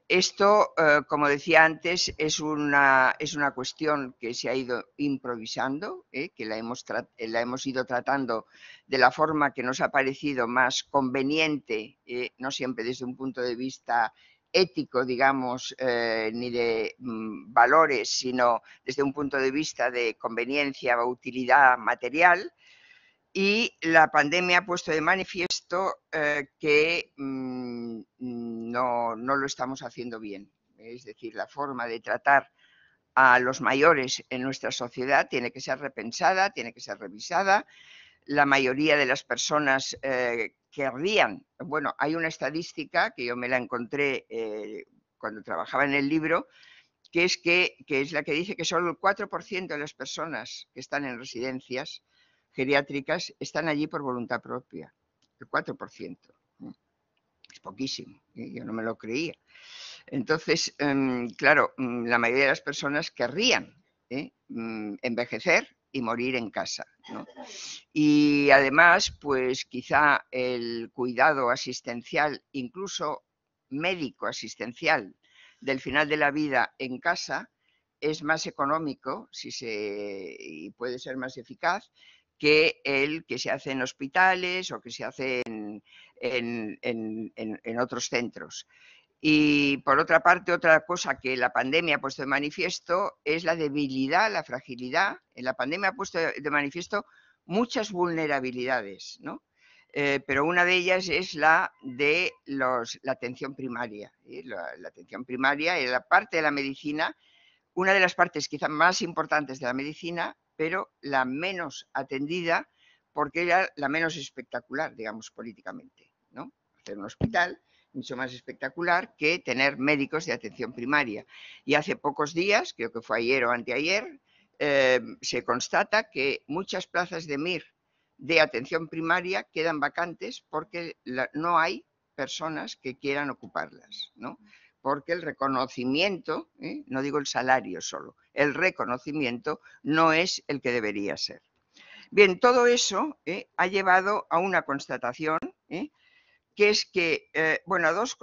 Esto, como decía antes, es una cuestión que se ha ido improvisando, que la hemos ido tratando de la forma que nos ha parecido más conveniente, no siempre desde un punto de vista ético, digamos, ni de valores, sino desde un punto de vista de conveniencia o utilidad material. Y la pandemia ha puesto de manifiesto que no lo estamos haciendo bien. Es decir, la forma de tratar a los mayores en nuestra sociedad tiene que ser repensada, tiene que ser revisada. La mayoría de las personas querrían, bueno, hay una estadística que yo me la encontré cuando trabajaba en el libro, que es la que dice que solo el 4% de las personas que están en residencias geriátricas están allí por voluntad propia. El 4%. Es poquísimo. Yo no me lo creía. Entonces, claro, la mayoría de las personas querrían envejecer y morir en casa, ¿no? Y además, pues quizá el cuidado asistencial, incluso médico asistencial, del final de la vida en casa es más económico y puede ser más eficaz que el que se hace en hospitales o que se hace en otros centros. Y por otra parte, otra cosa que la pandemia ha puesto de manifiesto es la debilidad, la fragilidad. La pandemia ha puesto de manifiesto muchas vulnerabilidades, ¿no? Pero una de ellas es la de la atención primaria. La atención primaria es la parte de la medicina, una de las partes quizás más importantes de la medicina, pero la menos atendida porque era la menos espectacular, digamos, políticamente, ¿no? Hacer un hospital mucho más espectacular que tener médicos de atención primaria. Y hace pocos días, creo que fue ayer o anteayer, se constata que muchas plazas de MIR de atención primaria quedan vacantes porque no hay personas que quieran ocuparlas, ¿no? Porque el reconocimiento, no digo el salario solo, el reconocimiento no es el que debería ser. Bien, todo eso ha llevado a una constatación, que es que, bueno, a dos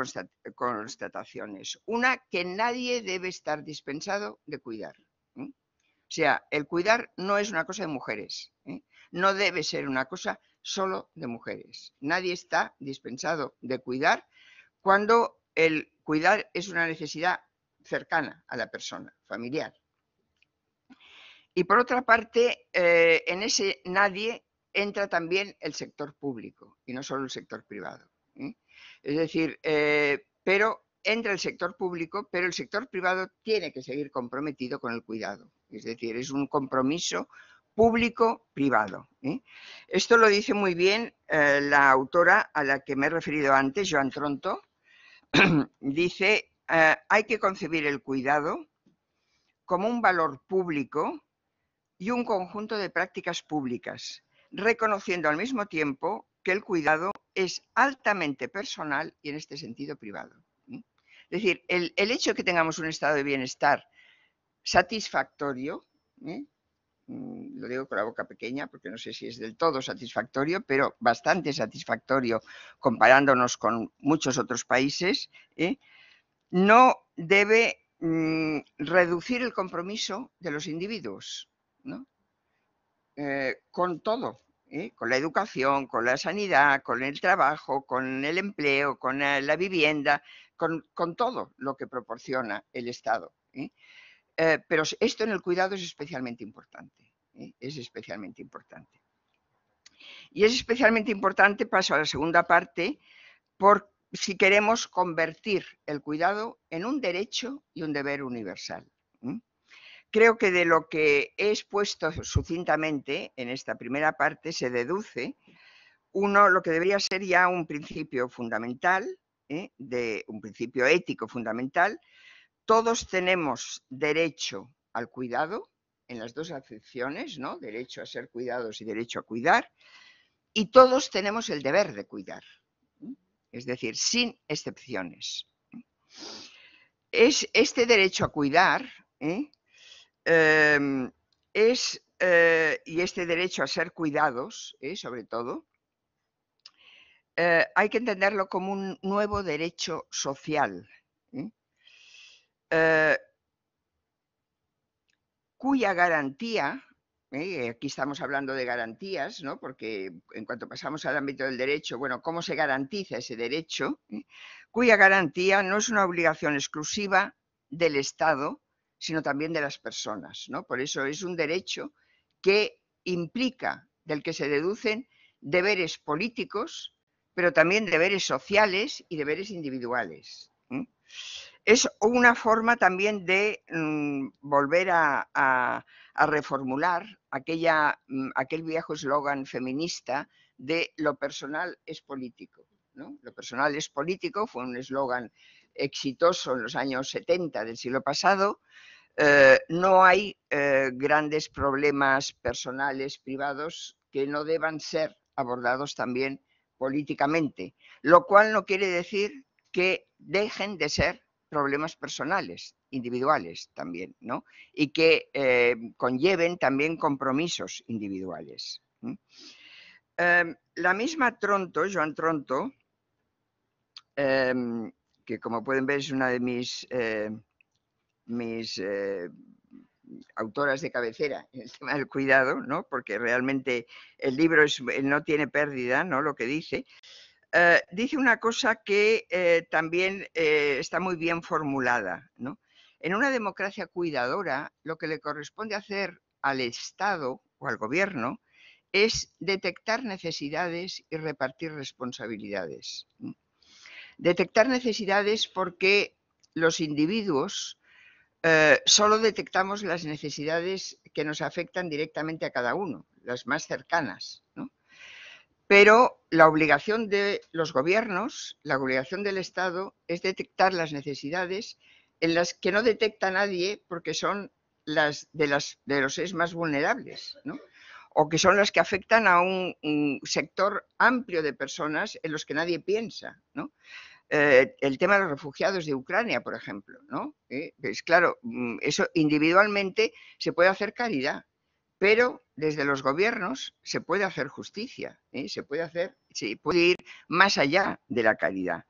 constataciones. Una, que nadie debe estar dispensado de cuidar. O sea, el cuidar no es una cosa de mujeres, no debe ser una cosa solo de mujeres. Nadie está dispensado de cuidar cuando el cuidar es una necesidad cercana a la persona, familiar. Y por otra parte, en ese nadie entra también el sector público y no solo el sector privado. Es decir, pero entra el sector público, pero el sector privado tiene que seguir comprometido con el cuidado. Es decir, es un compromiso público-privado. Esto lo dice muy bien la autora a la que me he referido antes, Joan Tronto. Dice, hay que concebir el cuidado como un valor público y un conjunto de prácticas públicas, reconociendo al mismo tiempo que el cuidado es altamente personal y en este sentido privado. Es decir, el hecho de que tengamos un estado de bienestar satisfactorio, lo digo con la boca pequeña porque no sé si es del todo satisfactorio, pero bastante satisfactorio comparándonos con muchos otros países, no debe reducir el compromiso de los individuos, ¿no? Con todo, con la educación, con la sanidad, con el trabajo, con el empleo, con la vivienda, con todo lo que proporciona el Estado. Pero esto en el cuidado es especialmente importante. Es especialmente importante. Y es especialmente importante, paso a la segunda parte, por si queremos convertir el cuidado en un derecho y un deber universal. Creo que de lo que he expuesto sucintamente en esta primera parte se deduce lo que debería ser ya un principio fundamental, un principio ético fundamental. Todos tenemos derecho al cuidado, en las dos acepciones, ¿no? Derecho a ser cuidados y derecho a cuidar, y todos tenemos el deber de cuidar, es decir, sin excepciones. Este derecho a cuidar y este derecho a ser cuidados, sobre todo, hay que entenderlo como un nuevo derecho social, cuya garantía, aquí estamos hablando de garantías, ¿no? Porque en cuanto pasamos al ámbito del derecho, bueno, ¿cómo se garantiza ese derecho? Cuya garantía no es una obligación exclusiva del Estado, sino también de las personas, ¿no? Por eso es un derecho que implica, del que se deducen deberes políticos, pero también deberes sociales y deberes individuales. Es una forma también de volver a reformular aquel viejo eslogan feminista de lo personal es político, ¿no? Lo personal es político fue un eslogan exitoso en los años 70 del siglo pasado. No hay grandes problemas personales, privados, que no deban ser abordados también políticamente, lo cual no quiere decir que dejen de ser problemas personales, individuales también, ¿no? Y que conlleven también compromisos individuales. La misma Tronto, Joan Tronto, que como pueden ver es una de mis autoras de cabecera en el tema del cuidado, ¿no? Porque realmente el libro no tiene pérdida, ¿no? Lo que dice. Dice una cosa que también está muy bien formulada, ¿no? En una democracia cuidadora, lo que le corresponde hacer al Estado o al gobierno es detectar necesidades y repartir responsabilidades. Detectar necesidades porque los individuos solo detectamos las necesidades que nos afectan directamente a cada uno, las más cercanas, ¿no? Pero la obligación de los gobiernos, la obligación del Estado es detectar las necesidades en las que no detecta nadie porque son las de los seres más vulnerables, ¿no? O que son las que afectan a un sector amplio de personas en los que nadie piensa, ¿no? El tema de los refugiados de Ucrania, por ejemplo, ¿no? Pues claro, eso individualmente se puede hacer caridad, pero desde los gobiernos se puede hacer justicia, se puede ir más allá de la caridad.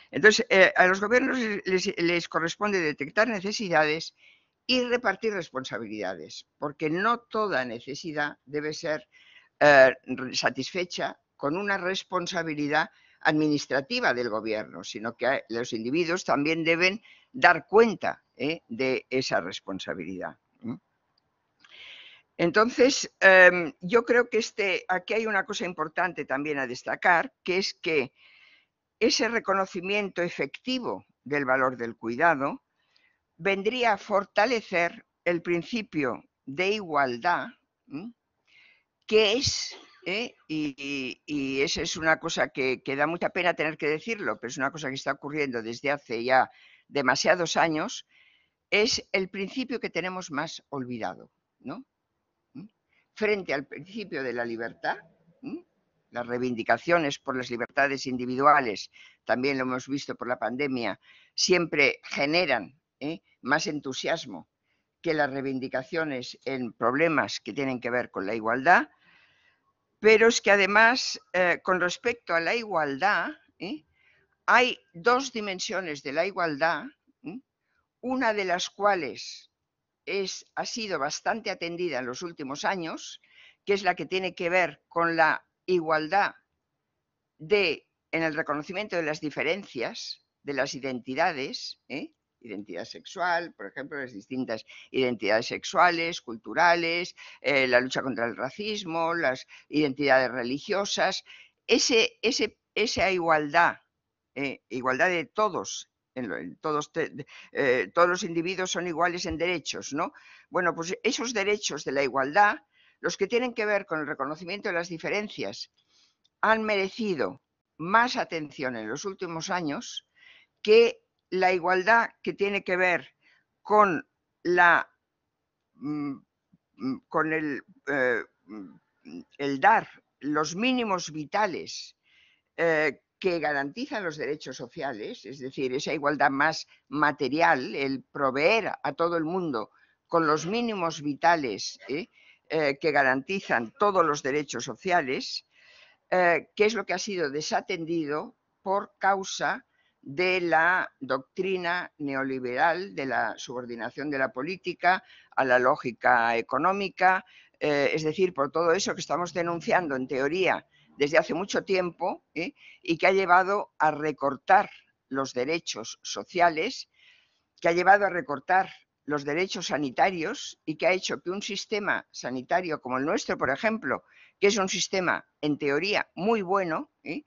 Entonces, a los gobiernos les corresponde detectar necesidades y repartir responsabilidades, porque no toda necesidad debe ser satisfecha con una responsabilidad administrativa del gobierno, sino que los individuos también deben dar cuenta de esa responsabilidad. Entonces, yo creo que aquí hay una cosa importante también a destacar, que es que ese reconocimiento efectivo del valor del cuidado vendría a fortalecer el principio de igualdad, que es, y esa es una cosa que da mucha pena tener que decirlo, pero es una cosa que está ocurriendo desde hace ya demasiados años, es el principio que tenemos más olvidado, ¿no? Frente al principio de la libertad, las reivindicaciones por las libertades individuales, también lo hemos visto por la pandemia, siempre generan más entusiasmo que las reivindicaciones en problemas que tienen que ver con la igualdad, pero es que además, con respecto a la igualdad, hay dos dimensiones de la igualdad, una de las cuales ha sido bastante atendida en los últimos años, que es la que tiene que ver con la igualdad en el reconocimiento de las diferencias, de las identidades, identidad sexual, por ejemplo, las distintas identidades sexuales, culturales, la lucha contra el racismo, las identidades religiosas, esa igualdad de todos todos los individuos son iguales en derechos, ¿no? Bueno, pues esos derechos de la igualdad, los que tienen que ver con el reconocimiento de las diferencias, han merecido más atención en los últimos años que la igualdad que tiene que ver con el dar los mínimos vitales que garantizan los derechos sociales, es decir, esa igualdad más material, el proveer a todo el mundo con los mínimos vitales que garantizan todos los derechos sociales, que es lo que ha sido desatendido por causa de la doctrina neoliberal de la subordinación de la política a la lógica económica, es decir, por todo eso que estamos denunciando en teoría desde hace mucho tiempo y que ha llevado a recortar los derechos sociales, que ha llevado a recortar los derechos sanitarios y que ha hecho que un sistema sanitario como el nuestro, por ejemplo, que es un sistema en teoría muy bueno, en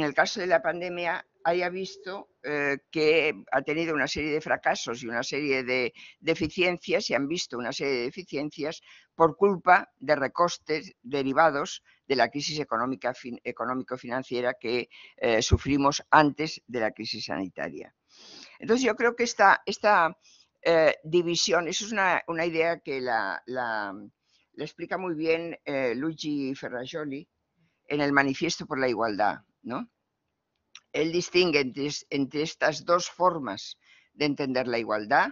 el caso de la pandemia haya visto que ha tenido una serie de fracasos y una serie de deficiencias, y han visto una serie de deficiencias por culpa de recostes derivados de la crisis económico-financiera que sufrimos antes de la crisis sanitaria. Entonces yo creo que esta división, eso es una idea que la explica muy bien Luigi Ferrajoli en el Manifiesto por la Igualdad, ¿no? Él distingue entre estas dos formas de entender la igualdad.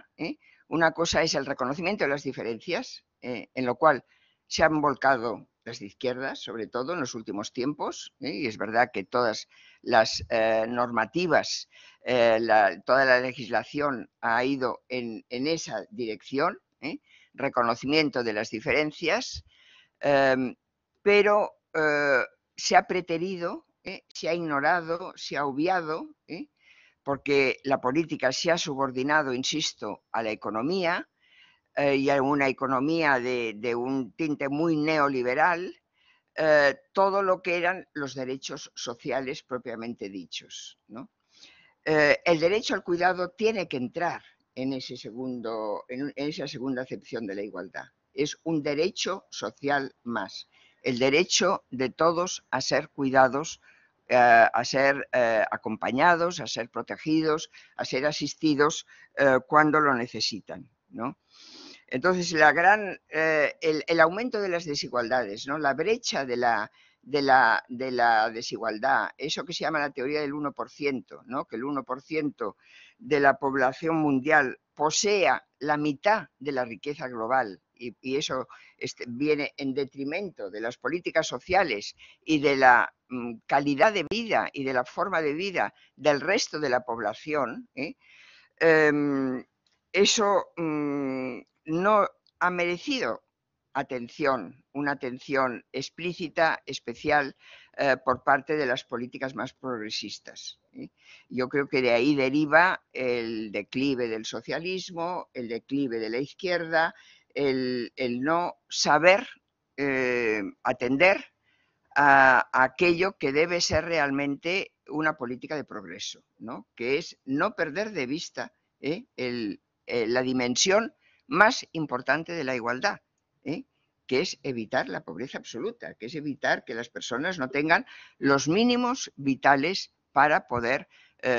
Una cosa es el reconocimiento de las diferencias, en lo cual se han volcado las de izquierdas, sobre todo en los últimos tiempos, y es verdad que todas las normativas, toda la legislación ha ido en esa dirección, reconocimiento de las diferencias, pero se ha preterido, se ha ignorado, se ha obviado, porque la política se ha subordinado, insisto, a la economía y a una economía de un tinte muy neoliberal, todo lo que eran los derechos sociales propiamente dichos, ¿no? El derecho al cuidado tiene que entrar en esa segunda acepción de la igualdad. Es un derecho social más. El derecho de todos a ser cuidados, a ser acompañados, a ser protegidos, a ser asistidos cuando lo necesitan, ¿no? Entonces, el aumento de las desigualdades, ¿no? La brecha de la desigualdad, eso que se llama la teoría del 1%, ¿no? Que el 1% de la población mundial posea la mitad de la riqueza global, y eso viene en detrimento de las políticas sociales y de la calidad de vida y de la forma de vida del resto de la población, eso no ha merecido atención, una atención explícita, especial, por parte de las políticas más progresistas. Yo creo que de ahí deriva el declive del socialismo, el declive de la izquierda, el no saber atender a aquello que debe ser realmente una política de progreso, ¿no? Que es no perder de vista la dimensión más importante de la igualdad, que es evitar la pobreza absoluta, que es evitar que las personas no tengan los mínimos vitales para poder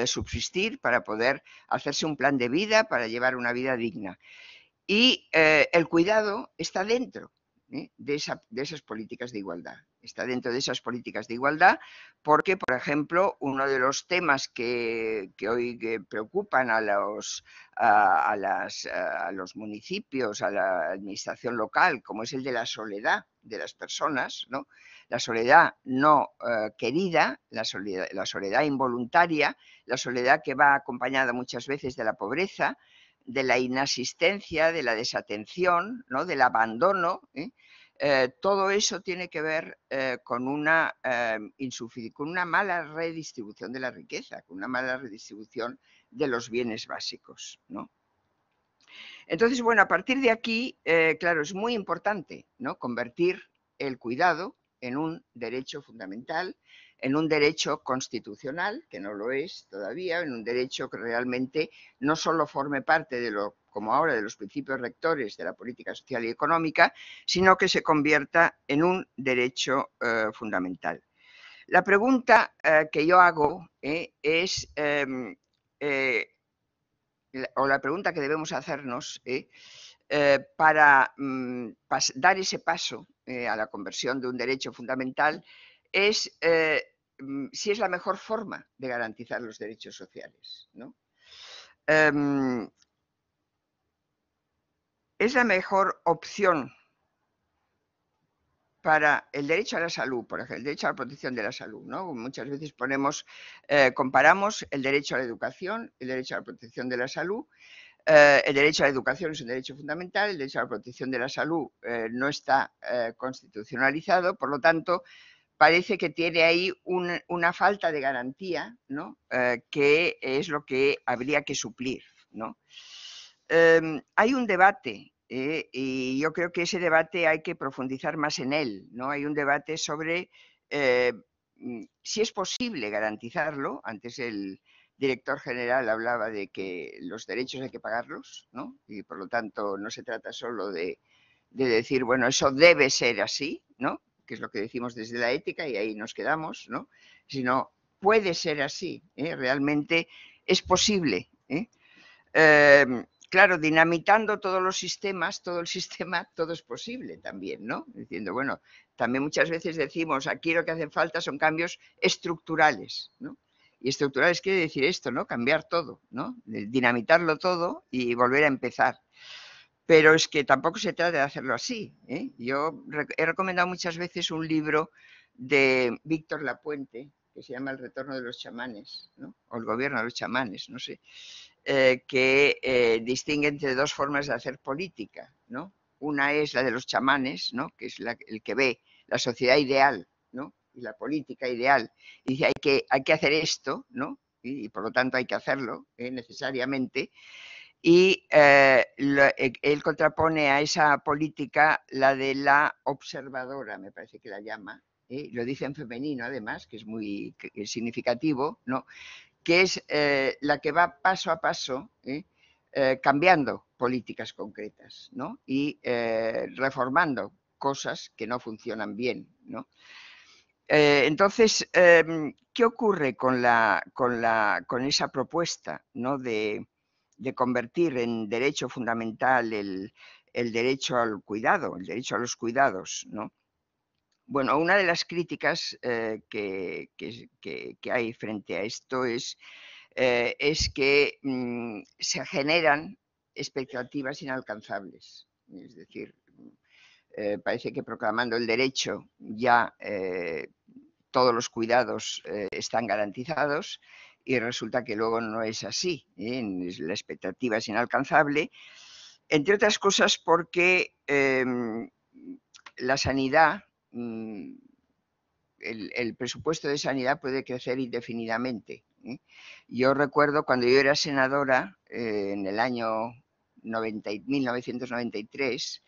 subsistir, para poder hacerse un plan de vida, para llevar una vida digna. Y el cuidado está dentro de esas políticas de igualdad. Está dentro de esas políticas de igualdad porque, por ejemplo, uno de los temas que hoy preocupan a los municipios, a la administración local, como es el de la soledad de las personas, ¿no? La soledad no querida, la soledad involuntaria, la soledad que va acompañada muchas veces de la pobreza, de la inasistencia, de la desatención, ¿no? Del abandono. Todo eso tiene que ver con una mala redistribución de la riqueza, con una mala redistribución de los bienes básicos, ¿no? Entonces, bueno, a partir de aquí, claro, es muy importante, ¿no? Convertir el cuidado en un derecho fundamental, en un derecho constitucional, que no lo es todavía, en un derecho que realmente no solo forme parte de lo, como ahora, de los principios rectores de la política social y económica, sino que se convierta en un derecho fundamental. La pregunta que yo hago es, o la pregunta que debemos hacernos para dar ese paso a la conversión de un derecho fundamental es si es la mejor forma de garantizar los derechos sociales, ¿no? Es la mejor opción para el derecho a la salud, por ejemplo, el derecho a la protección de la salud, ¿no? Muchas veces comparamos el derecho a la educación, el derecho a la protección de la salud. El derecho a la educación es un derecho fundamental, el derecho a la protección de la salud no está constitucionalizado, por lo tanto, parece que tiene ahí una falta de garantía, ¿no? Que es lo que habría que suplir, ¿no? Hay un debate y yo creo que ese debate hay que profundizar más en él, ¿no? Hay un debate sobre si es posible garantizarlo. Antes el director general hablaba de que los derechos hay que pagarlos, ¿no? Y por lo tanto no se trata solo de decir, bueno, eso debe ser así, ¿no? Que es lo que decimos desde la ética y ahí nos quedamos, ¿no? Sino puede ser así, realmente es posible. Claro, dinamitando todos los sistemas, todo el sistema, todo es posible también, ¿no? Diciendo, bueno, también muchas veces decimos, aquí lo que hacen falta son cambios estructurales, ¿no? Y estructurales quiere decir esto, ¿no? Cambiar todo, ¿no? Dinamitarlo todo y volver a empezar. Pero es que tampoco se trata de hacerlo así, ¿eh? Yo he recomendado muchas veces un libro de Víctor Lapuente, que se llama El retorno de los chamanes, ¿no? O el gobierno de los chamanes, no sé, que distingue entre dos formas de hacer política, ¿no? Una es la de los chamanes, ¿no? Que es el que ve la sociedad ideal, ¿no? Y la política ideal. Y dice, hay que hacer esto, ¿no? Y por lo tanto hay que hacerlo necesariamente. Y él contrapone a esa política la de la observadora, me parece que la llama, lo dice en femenino además, que es muy significativo, ¿no? Que es la que va paso a paso cambiando políticas concretas, ¿no? Y reformando cosas que no funcionan bien, ¿no? Entonces, ¿qué ocurre con esa propuesta, ¿no? de convertir en derecho fundamental el derecho al cuidado, el derecho a los cuidados, ¿no? Bueno, una de las críticas que hay frente a esto es que se generan expectativas inalcanzables. Es decir, parece que proclamando el derecho ya todos los cuidados están garantizados y resulta que luego no es así. La expectativa es inalcanzable, entre otras cosas porque la sanidad, el presupuesto de sanidad puede crecer indefinidamente. Yo recuerdo cuando yo era senadora en el año 1993,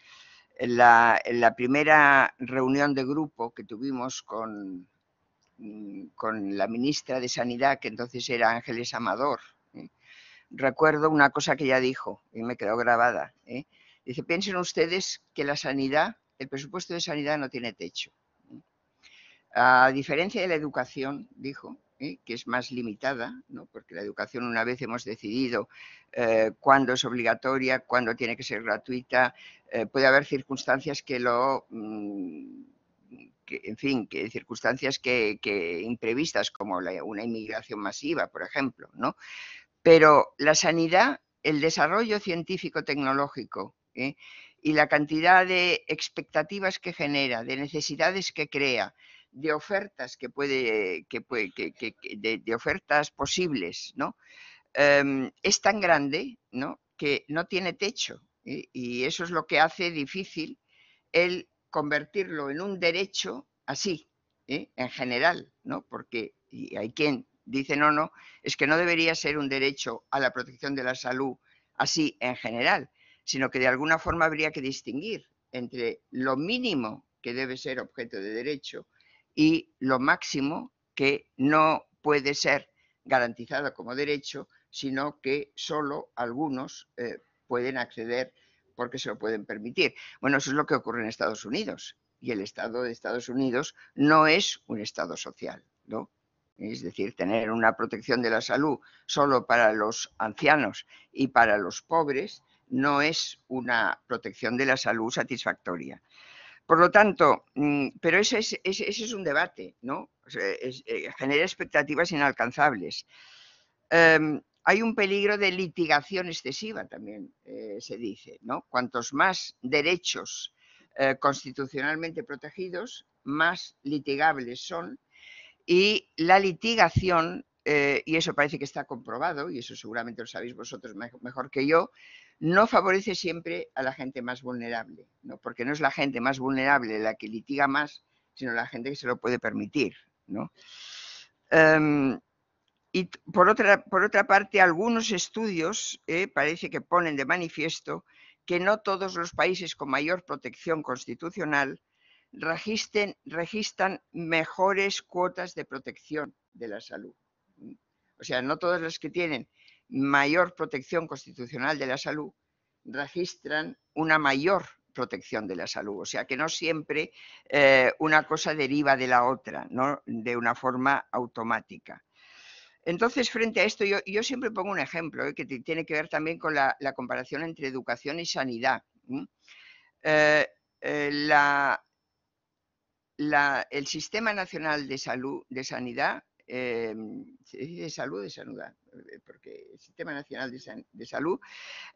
en la primera reunión de grupo que tuvimos con la ministra de Sanidad, que entonces era Ángeles Amador, recuerdo una cosa que ella dijo y me quedó grabada. Dice, piensen ustedes que la sanidad, el presupuesto de sanidad no tiene techo. A diferencia de la educación, dijo, que es más limitada, ¿no? Porque la educación, una vez hemos decidido cuándo es obligatoria, cuándo tiene que ser gratuita, puede haber circunstancias que en fin, que circunstancias que imprevistas, como una inmigración masiva, por ejemplo, ¿no? Pero la sanidad, el desarrollo científico-tecnológico y la cantidad de expectativas que genera, de necesidades que crea, de ofertas de ofertas posibles, ¿no? Es tan grande, ¿no? Que no tiene techo, y eso es lo que hace difícil el convertirlo en un derecho así, en general, ¿no? Porque hay quien dice no, es que no debería ser un derecho a la protección de la salud así en general, sino que de alguna forma habría que distinguir entre lo mínimo que debe ser objeto de derecho y lo máximo que no puede ser garantizada como derecho, sino que solo algunos pueden acceder porque se lo pueden permitir. Bueno, eso es lo que ocurre en Estados Unidos, y el Estado de Estados Unidos no es un Estado social, ¿no? Es decir, tener una protección de la salud solo para los ancianos y para los pobres no es una protección de la salud satisfactoria. Por lo tanto, pero ese es un debate, ¿no? O sea, genera expectativas inalcanzables. Hay un peligro de litigación excesiva también, se dice, ¿no? Cuantos más derechos constitucionalmente protegidos, más litigables son, y la litigación, y eso parece que está comprobado, y eso seguramente lo sabéis vosotros mejor que yo, no favorece siempre a la gente más vulnerable, ¿no? Porque no es la gente más vulnerable la que litiga más, sino la gente que se lo puede permitir, ¿no? Y por otra parte, algunos estudios parece que ponen de manifiesto que no todos los países con mayor protección constitucional registran mejores cuotas de protección de la salud. O sea, no todas las que tienen mayor protección constitucional de la salud registran una mayor protección de la salud. O sea, que no siempre una cosa deriva de la otra, ¿no? De una forma automática. Entonces, frente a esto, yo siempre pongo un ejemplo que tiene que ver también con la comparación entre educación y sanidad. El Sistema Nacional de Salud, de Sanidad, se dice de salud, de sanidad, porque el Sistema Nacional de Salud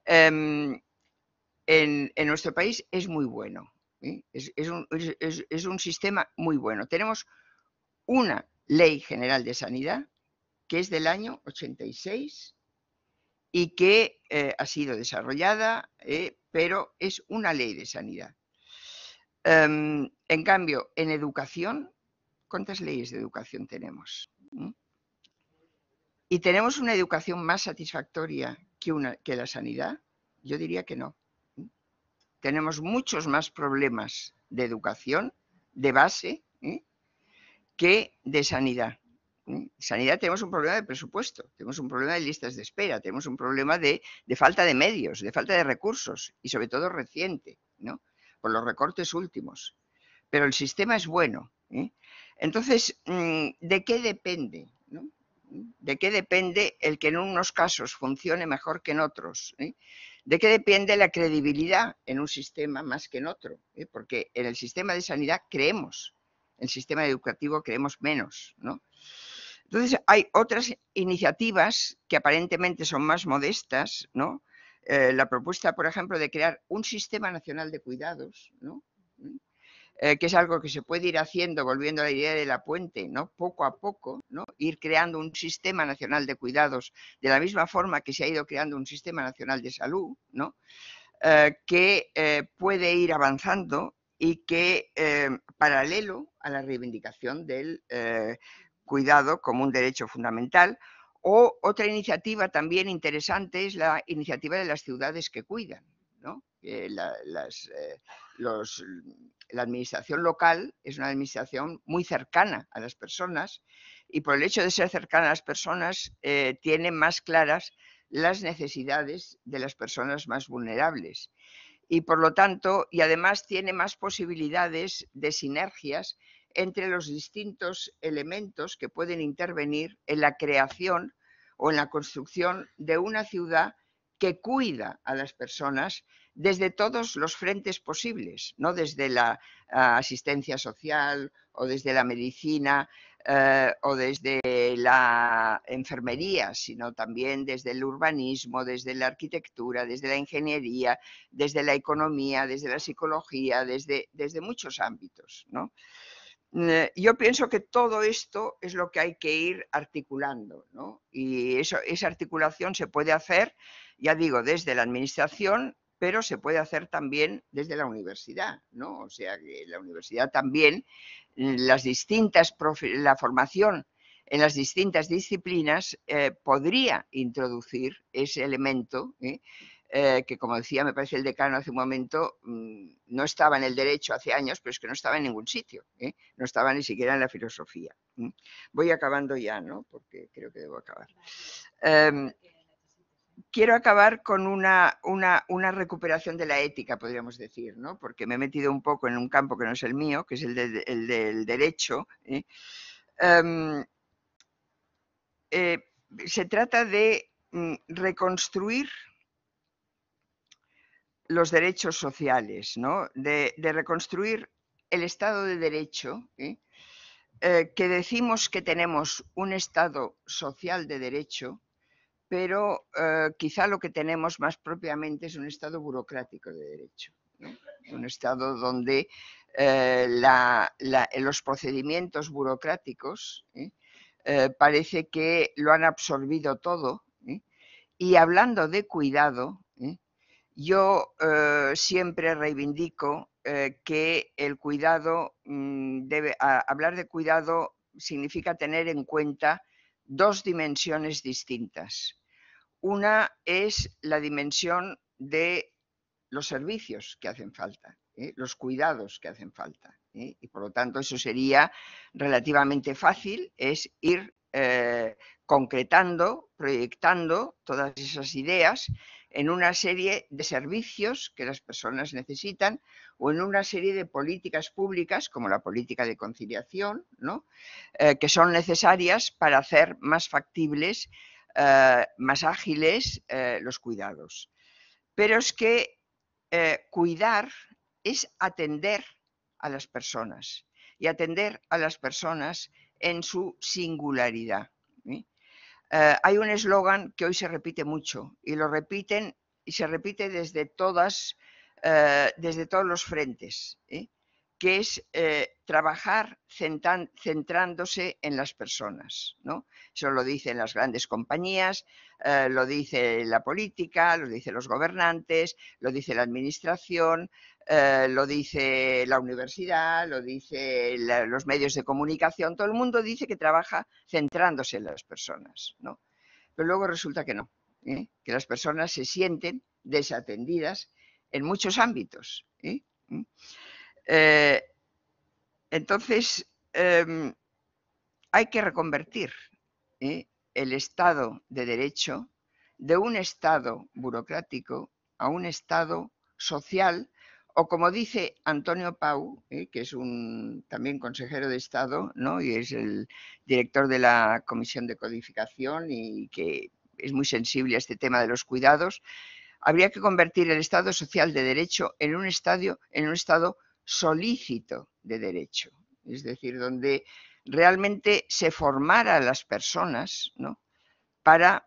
en nuestro país es muy bueno. Es un sistema muy bueno. Tenemos una Ley General de Sanidad que es del año 86 y que ha sido desarrollada, pero es una ley de sanidad. En cambio, en educación, ¿cuántas leyes de educación tenemos? ¿Y tenemos una educación más satisfactoria que la sanidad? Yo diría que no. Tenemos muchos más problemas de educación, de base, que de sanidad. Sanidad tenemos un problema de presupuesto, tenemos un problema de listas de espera, tenemos un problema de falta de medios, de falta de recursos y sobre todo reciente, ¿no? Por los recortes últimos. Pero el sistema es bueno. Entonces, ¿de qué depende? ¿No? ¿De qué depende el que en unos casos funcione mejor que en otros? ¿De qué depende la credibilidad en un sistema más que en otro? Porque en el sistema de sanidad creemos, en el sistema educativo creemos menos, ¿no? Entonces, hay otras iniciativas que aparentemente son más modestas, ¿no? La propuesta, por ejemplo, de crear un sistema nacional de cuidados, ¿no? Que es algo que se puede ir haciendo, volviendo a la idea de la puente, ¿no? Poco a poco, ¿no? Ir creando un sistema nacional de cuidados de la misma forma que se ha ido creando un sistema nacional de salud, ¿no? Que puede ir avanzando y que, paralelo a la reivindicación del cuidado como un derecho fundamental. O otra iniciativa también interesante es la iniciativa de las ciudades que cuidan, ¿no? La administración local es una administración muy cercana a las personas y por el hecho de ser cercana a las personas tiene más claras las necesidades de las personas más vulnerables y por lo tanto, y además tiene más posibilidades de sinergias entre los distintos elementos que pueden intervenir en la creación o en la construcción de una ciudad que cuida a las personas desde todos los frentes posibles, no desde la asistencia social o desde la medicina o desde la enfermería, sino también desde el urbanismo, desde la arquitectura, desde la ingeniería, desde la economía, desde la psicología, desde muchos ámbitos, ¿no? Yo pienso que todo esto es lo que hay que ir articulando, ¿no? Y esa articulación se puede hacer, ya digo, desde la administración, pero se puede hacer también desde la universidad, ¿no? O sea, que la universidad también, la formación en las distintas disciplinas podría introducir ese elemento que, como decía, me parece el decano hace un momento, no estaba en el derecho hace años, pero es que no estaba en ningún sitio, no estaba ni siquiera en la filosofía. Voy acabando ya, ¿no? Porque creo que debo acabar. Quiero acabar con una recuperación de la ética, podríamos decir, ¿no? Porque me he metido un poco en un campo que no es el mío, que es el del derecho. Se trata de reconstruir los derechos sociales, ¿no? De reconstruir el Estado de Derecho, que decimos que tenemos un Estado social de derecho, pero quizá lo que tenemos más propiamente es un Estado burocrático de derecho, ¿no? Un Estado donde los procedimientos burocráticos parece que lo han absorbido todo. Y hablando de cuidado, yo siempre reivindico que el cuidado hablar de cuidado significa tener en cuenta dos dimensiones distintas. Una es la dimensión de los servicios que hacen falta, los cuidados que hacen falta. Y por lo tanto eso sería relativamente fácil, es ir concretando, proyectando todas esas ideas en una serie de servicios que las personas necesitan o en una serie de políticas públicas como la política de conciliación, ¿no? Que son necesarias para hacer más factibles, más ágiles los cuidados. Pero es que cuidar es atender a las personas y atender a las personas en su singularidad. Hay un eslogan que hoy se repite mucho y lo repiten y se repite desde todos los frentes, que es trabajar centrándose en las personas, ¿no? Eso lo dicen las grandes compañías, lo dice la política, lo dicen los gobernantes, lo dice la administración, lo dice la universidad, lo dice los medios de comunicación. Todo el mundo dice que trabaja centrándose en las personas, ¿no? Pero luego resulta que no, que las personas se sienten desatendidas en muchos ámbitos. Entonces, hay que reconvertir el Estado de Derecho de un Estado burocrático a un Estado social, o como dice Antonio Pau, que es también consejero de Estado, ¿no? Y es el director de la Comisión de Codificación y que es muy sensible a este tema de los cuidados, habría que convertir el Estado social de derecho en un Estado solícito de derecho, es decir, donde realmente se formara a las personas, ¿no? Para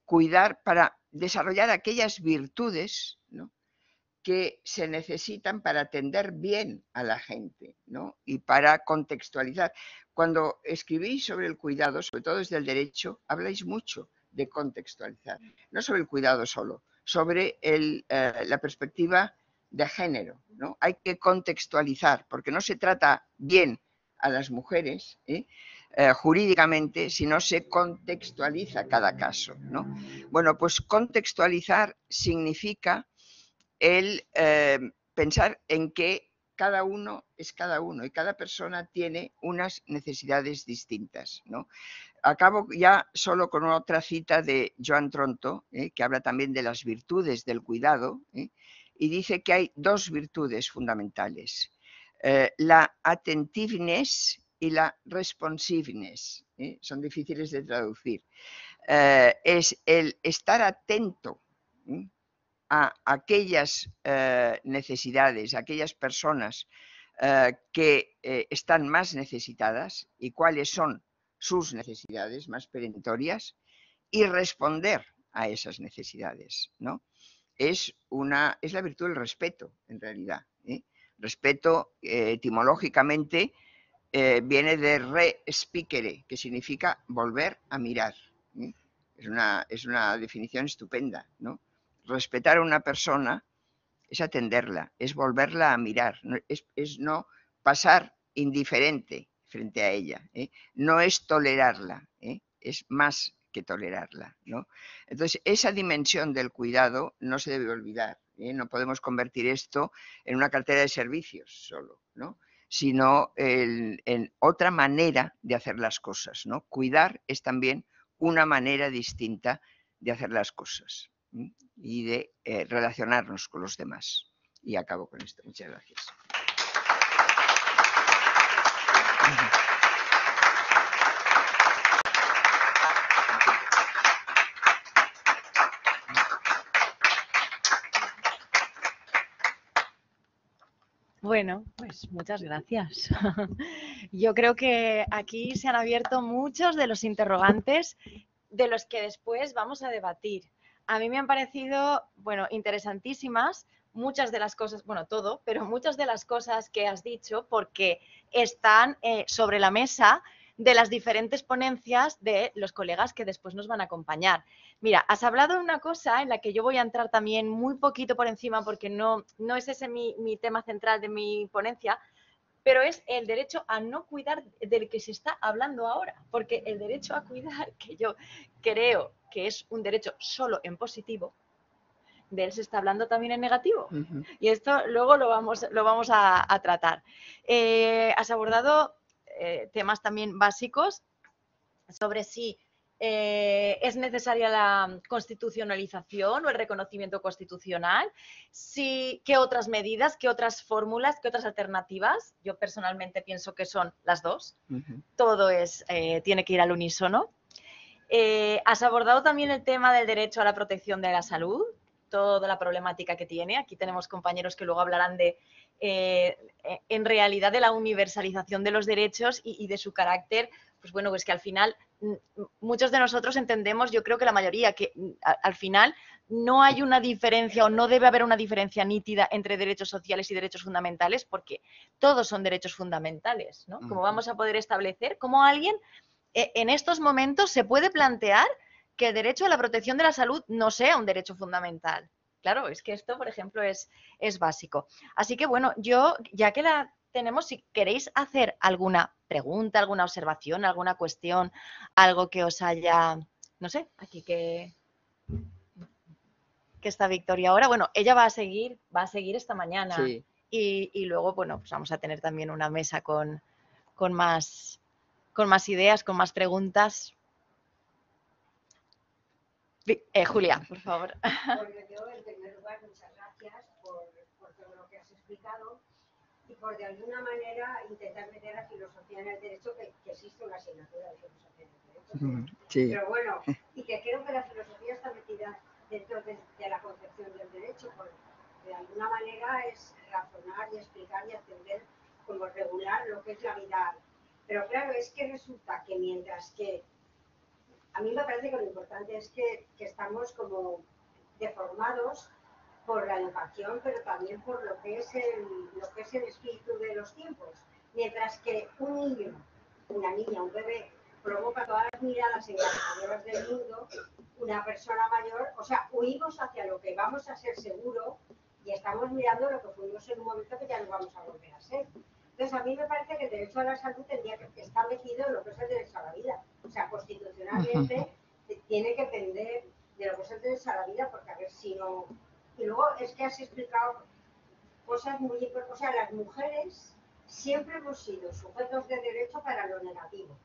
cuidar, para desarrollar aquellas virtudes, ¿no? Que se necesitan para atender bien a la gente, ¿no? Y para contextualizar. Cuando escribís sobre el cuidado, sobre todo desde el derecho, habláis mucho de contextualizar, no sobre el cuidado solo, sobre la perspectiva de género, ¿no? Hay que contextualizar, porque no se trata bien a las mujeres jurídicamente si no se contextualiza cada caso, ¿no? Bueno, pues contextualizar significa el pensar en que cada uno es cada uno y cada persona tiene unas necesidades distintas, ¿no? Acabo ya solo con otra cita de Joan Tronto, que habla también de las virtudes del cuidado, y dice que hay dos virtudes fundamentales, la attentiveness y la responsiveness, son difíciles de traducir. Es el estar atento a aquellas necesidades, a aquellas personas que están más necesitadas y cuáles son sus necesidades más perentorias y responder a esas necesidades, ¿no? Es la virtud del respeto, en realidad. Respeto, etimológicamente, viene de re-spicere, que significa volver a mirar. Es una definición estupenda, ¿no? Respetar a una persona es atenderla, es volverla a mirar, es no pasar indiferente frente a ella, no es tolerarla, es más que tolerarla, ¿no? Entonces, esa dimensión del cuidado no se debe olvidar, ¿eh? No podemos convertir esto en una cartera de servicios solo, ¿no? Sino en otra manera de hacer las cosas, ¿no? Cuidar es también una manera distinta de hacer las cosas, ¿sí? Y de relacionarnos con los demás. Y acabo con esto. Muchas gracias. Bueno, pues muchas gracias. Yo creo que aquí se han abierto muchos de los interrogantes de los que después vamos a debatir. A mí me han parecido, bueno, interesantísimas muchas de las cosas, bueno, todo, pero muchas de las cosas que has dicho porque están sobre la mesa de las diferentes ponencias de los colegas que después nos van a acompañar. Mira, has hablado de una cosa en la que yo voy a entrar también muy poquito por encima porque no es ese mi tema central de mi ponencia, pero es el derecho a no cuidar del que se está hablando ahora, porque el derecho a cuidar, que yo creo que es un derecho solo en positivo, de él se está hablando también en negativo. Y esto luego lo vamos a tratar. Has abordado temas también básicos sobre si es necesaria la constitucionalización o el reconocimiento constitucional, qué otras medidas, qué otras fórmulas, qué otras alternativas. Yo personalmente pienso que son las dos. Todo tiene que ir al unísono. Has abordado también el tema del derecho a la protección de la salud, toda la problemática que tiene. Aquí tenemos compañeros que luego hablarán en realidad de la universalización de los derechos y de su carácter. Pues bueno, pues que al final muchos de nosotros entendemos, yo creo que la mayoría, que al final no hay una diferencia o no debe haber una diferencia nítida entre derechos sociales y derechos fundamentales, porque todos son derechos fundamentales, ¿no? ¿Cómo vamos a poder establecer cómo alguien en estos momentos se puede plantear que el derecho a la protección de la salud no sea un derecho fundamental? Claro, es que esto, por ejemplo, es básico. Así que, bueno, yo, ya que la tenemos, si queréis hacer alguna pregunta, alguna observación, alguna cuestión, algo que os haya, no sé, aquí que está Victoria ahora. Bueno, ella va a seguir esta mañana. Sí. Y luego, bueno, pues vamos a tener también una mesa con más ideas, con más preguntas. Julia, por favor. Bueno, yo, en primer lugar, muchas gracias por todo lo que has explicado y por, de alguna manera, intentar meter la filosofía en el derecho, que existe una asignatura de filosofía en el derecho. Sí. Pero bueno, y que creo que la filosofía está metida dentro de la concepción del derecho, porque de alguna manera es razonar y explicar y entender como regular lo que es la vida. Pero claro, es que resulta que mientras que a mí me parece que lo importante es que estamos como deformados por la educación, pero también por lo que es el espíritu de los tiempos. Mientras que un niño, una niña, un bebé, provoca todas las miradas engañadoras del mundo, una persona mayor, o sea, huimos hacia lo que vamos a ser seguro y estamos mirando lo que fuimos en un momento que ya no vamos a volver a ser. Entonces, a mí me parece que el derecho a la salud tendría que estar metido en lo que es el derecho a la vida. O sea, constitucionalmente tiene que depender de lo que es el derecho a la vida, porque a ver si no... Y luego es que has explicado cosas muy importantes. O sea, las mujeres siempre hemos sido sujetos de derecho para lo negativo.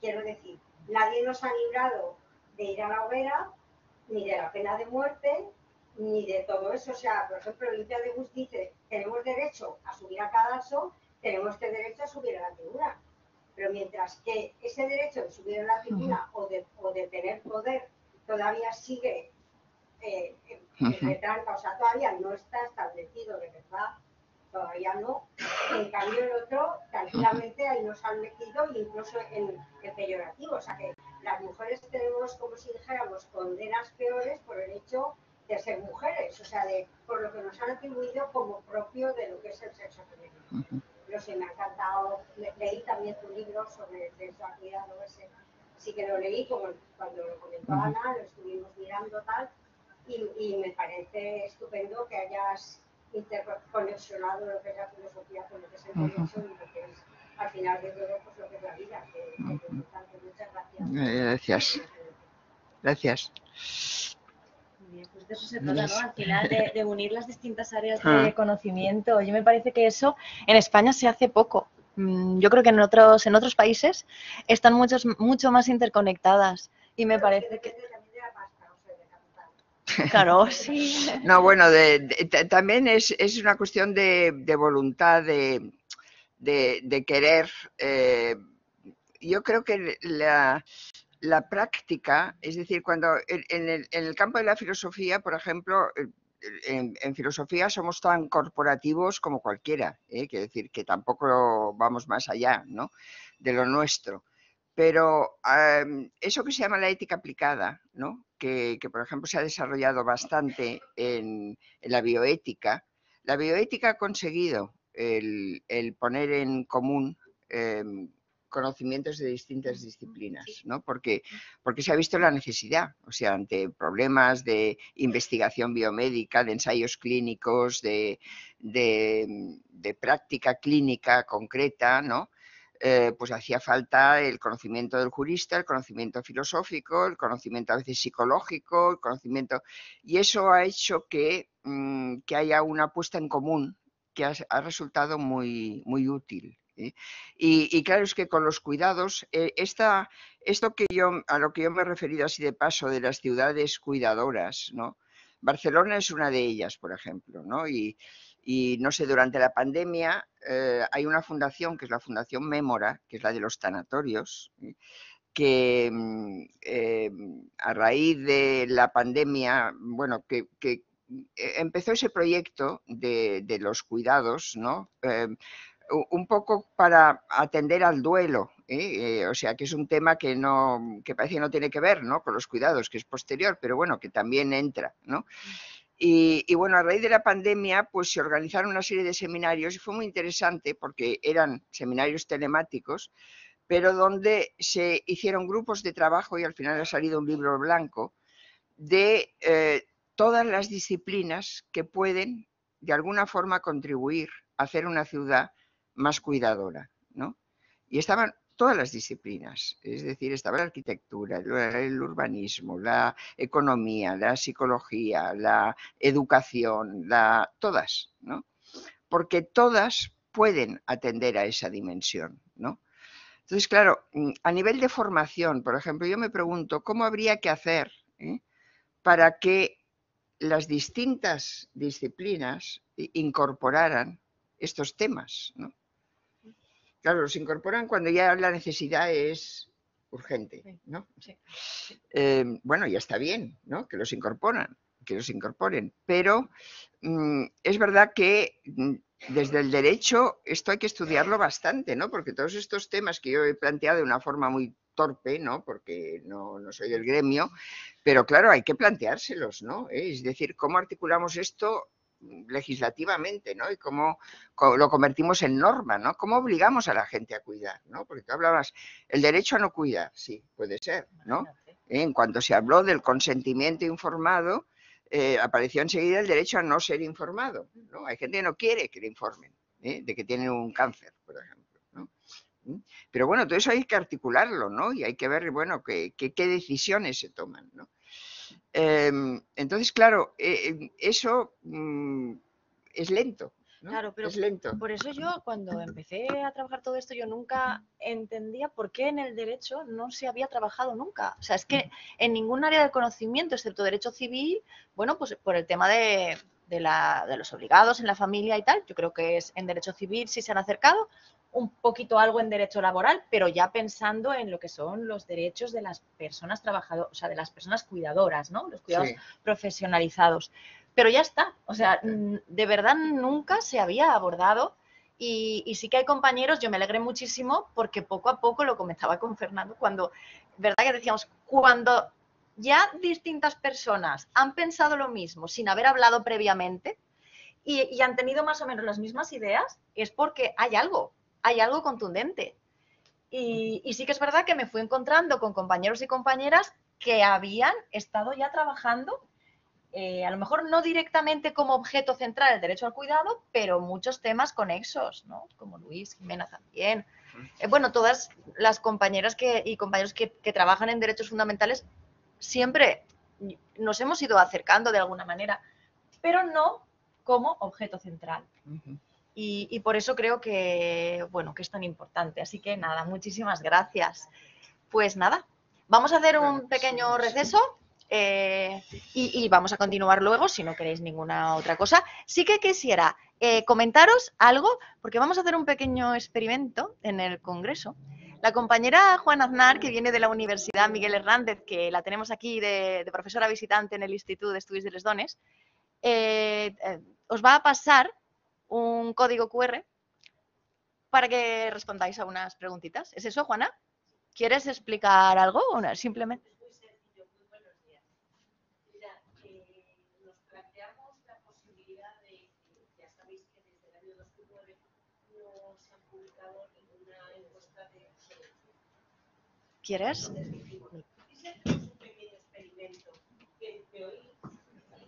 Quiero decir, nadie nos ha librado de ir a la hoguera, ni de la pena de muerte, ni de todo eso. O sea, por ejemplo, Olimpia de Bus dice, tenemos derecho a subir a cadalso, tenemos derecho a subir a la tribuna. Pero mientras que ese derecho de subir a la tribuna o de tener poder todavía sigue retranca, o sea, todavía no está establecido de verdad, todavía no. En cambio, el otro, tranquilamente, ahí nos han metido, incluso en peyorativo. O sea, que las mujeres tenemos, como si dijéramos, condenas peores por el hecho de ser mujeres, o sea, por lo que nos han atribuido como propio de lo que es el sexo femenino. Pero sí, me ha encantado, leí también tu libro sobre el derecho al cuidado ese, sí que lo leí, como cuando lo comentó Ana, lo estuvimos mirando tal, y me parece estupendo que hayas interconexionado lo que es la filosofía con lo que es el derecho y lo que es, al final de todo, pues lo que es la vida, que es importante. Muchas gracias. Gracias. Gracias. Pues de eso se trata, ¿no? Al final de unir las distintas áreas de conocimiento. Yo me parece que eso en España se hace poco. Yo creo que en otros países están mucho más interconectadas y me parece que... Claro, sí. No, bueno, también es una cuestión de voluntad, de querer. Yo creo que la práctica, es decir, cuando en el campo de la filosofía, por ejemplo, en filosofía somos tan corporativos como cualquiera, quiere decir que tampoco vamos más allá, ¿no?, de lo nuestro. Pero eso que se llama la ética aplicada, ¿no?, que por ejemplo se ha desarrollado bastante en la bioética ha conseguido el poner en común conocimientos de distintas disciplinas, ¿no? Porque se ha visto la necesidad, o sea, ante problemas de investigación biomédica, de ensayos clínicos, de práctica clínica concreta, ¿no? Pues hacía falta el conocimiento del jurista, el conocimiento filosófico, el conocimiento a veces psicológico, el conocimiento... Y eso ha hecho que haya una puesta en común que ha resultado muy, muy útil. Y claro, es que con los cuidados, esto que a lo que yo me he referido así de paso, de las ciudades cuidadoras, ¿no? Barcelona es una de ellas, por ejemplo, ¿no? Y no sé, durante la pandemia hay una fundación, que es la Fundación Mémora, que es la de los tanatorios, que a raíz de la pandemia, bueno, que empezó ese proyecto de los cuidados, ¿no? Un poco para atender al duelo, o sea, que es un tema que parece que no tiene que ver, ¿no?, con los cuidados, que es posterior, pero bueno, que también entra, ¿no? Y bueno, a raíz de la pandemia, pues se organizaron una serie de seminarios y fue muy interesante porque eran seminarios telemáticos, pero donde se hicieron grupos de trabajo y al final ha salido un libro blanco de todas las disciplinas que pueden de alguna forma contribuir a hacer una ciudad más cuidadora, ¿no? Y estaban todas las disciplinas, es decir, estaba la arquitectura, el urbanismo, la economía, la psicología, la educación, todas, ¿no? Porque todas pueden atender a esa dimensión, ¿no? Entonces, claro, a nivel de formación, por ejemplo, yo me pregunto cómo habría que hacer para que las distintas disciplinas incorporaran estos temas, ¿no? Claro, los incorporan cuando ya la necesidad es urgente, ¿no? Sí. Bueno, ya está bien, ¿no?, que los incorporen, pero es verdad que desde el derecho esto hay que estudiarlo bastante, ¿no?, porque todos estos temas que yo he planteado de una forma muy torpe, ¿no?, porque no soy del gremio, pero claro, hay que planteárselos, ¿no? Es decir, ¿cómo articulamos esto legislativamente, ¿no?, y cómo lo convertimos en norma, ¿no? ¿Cómo obligamos a la gente a cuidar, ¿no? Porque tú hablabas, el derecho a no cuidar, sí, puede ser, ¿no? En cuanto se habló del consentimiento informado, apareció enseguida el derecho a no ser informado, ¿no? Hay gente que no quiere que le informen de que tienen un cáncer, por ejemplo, ¿no? Pero bueno, todo eso hay que articularlo, ¿no? Y hay que ver, bueno, qué decisiones se toman, ¿no? Entonces, claro, eso es lento, ¿no? Claro, pero es lento. por eso yo cuando empecé a trabajar todo esto yo nunca entendía por qué en el derecho no se había trabajado nunca. O sea, es que en ningún área del conocimiento, excepto derecho civil, bueno, pues por el tema de los obligados en la familia y tal, yo creo que es en derecho civil sí se han acercado, un poquito algo en derecho laboral, pero ya pensando en lo que son los derechos de las personas trabajadoras, o sea, de las personas cuidadoras, ¿no? Los cuidados profesionalizados. Pero ya está, o sea, de verdad nunca se había abordado y sí que hay compañeros, yo me alegré muchísimo porque poco a poco, lo comentaba con Fernando, verdad que decíamos, cuando ya distintas personas han pensado lo mismo sin haber hablado previamente y han tenido más o menos las mismas ideas, es porque hay algo contundente. Y sí que es verdad que me fui encontrando con compañeros y compañeras que habían estado ya trabajando a lo mejor no directamente como objeto central el derecho al cuidado, pero muchos temas conexos, ¿no? Como Luis, Jimena también. Bueno, todas las compañeras y compañeros que trabajan en derechos fundamentales siempre nos hemos ido acercando de alguna manera, pero no como objeto central. Y por eso creo que, bueno, que es tan importante. Así que nada, muchísimas gracias. Pues nada, vamos a hacer un pequeño receso y vamos a continuar luego si no queréis ninguna otra cosa. Sí que quisiera comentaros algo, porque vamos a hacer un pequeño experimento en el Congreso. La compañera Juana Aznar, que viene de la Universidad Miguel Hernández, que la tenemos aquí de profesora visitante en el Instituto de Estudios de les Dones, os va a pasar un código QR para que respondáis a unas preguntitas. ¿Es eso, Juana? ¿Quieres explicar algo o no? Simplemente? Muy sencillo, muy buenos días. Mira, nos planteamos la posibilidad de, ya sabéis que desde el año 2009 no se han publicado ninguna encuesta de selección. ¿Quieres? Ese es un pequeño experimento que hoy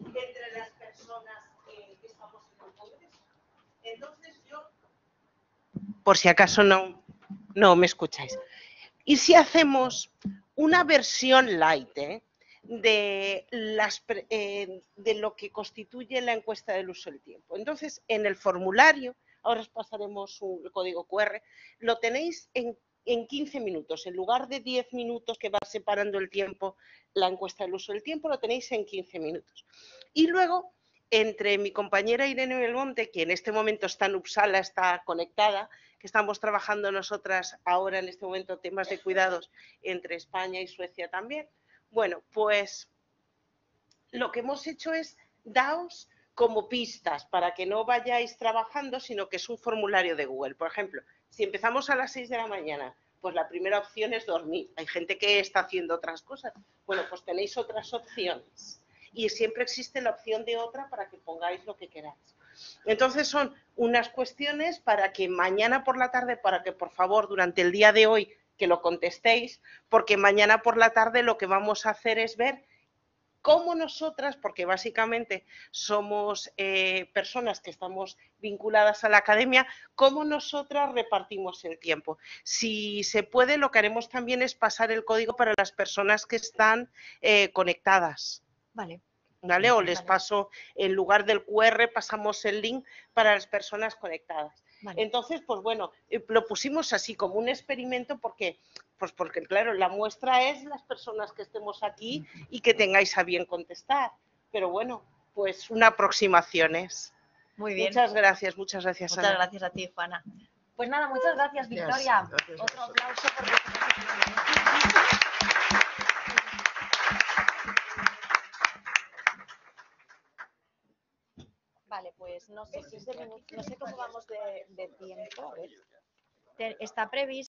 entre las personas que estamos en el Congreso. Entonces yo, por si acaso no me escucháis. ¿Y si hacemos una versión light de lo que constituye la encuesta del uso del tiempo? Entonces, en el formulario, ahora os pasaremos un código QR, lo tenéis en 15 minutos. En lugar de 10 minutos que va separando el tiempo, la encuesta del uso del tiempo, lo tenéis en 15 minutos. Y luego, entre mi compañera Irene Belmonte, que en este momento está en Uppsala, está conectada, que estamos trabajando nosotras ahora en este momento temas de cuidados entre España y Suecia también. Bueno, pues lo que hemos hecho es daos como pistas para que no vayáis trabajando, sino que es un formulario de Google. Por ejemplo, si empezamos a las 6 de la mañana, pues la primera opción es dormir. Hay gente que está haciendo otras cosas. Bueno, pues tenéis otras opciones. Y siempre existe la opción de otra para que pongáis lo que queráis. Entonces son unas cuestiones para que mañana por la tarde, para que por favor durante el día de hoy que lo contestéis, porque mañana por la tarde lo que vamos a hacer es ver cómo nosotras, porque básicamente somos personas que estamos vinculadas a la academia, cómo nosotras repartimos el tiempo. Si se puede, lo que haremos también es pasar el código para las personas que están conectadas. Vale. ¿Vale? O les paso, en lugar del QR, pasamos el link para las personas conectadas. Vale. Entonces, pues bueno, lo pusimos así como un experimento porque, claro, la muestra es las personas que estemos aquí y que tengáis a bien contestar. Pero bueno, pues una aproximación es. Muy bien. Muchas gracias, Ana. Muchas gracias a ti, Juana. Pues nada, muchas gracias, Victoria. Gracias. Otro aplauso por Vale, pues no sé, 15 minutos, no sé cómo vamos de tiempo. A ver. Está previsto.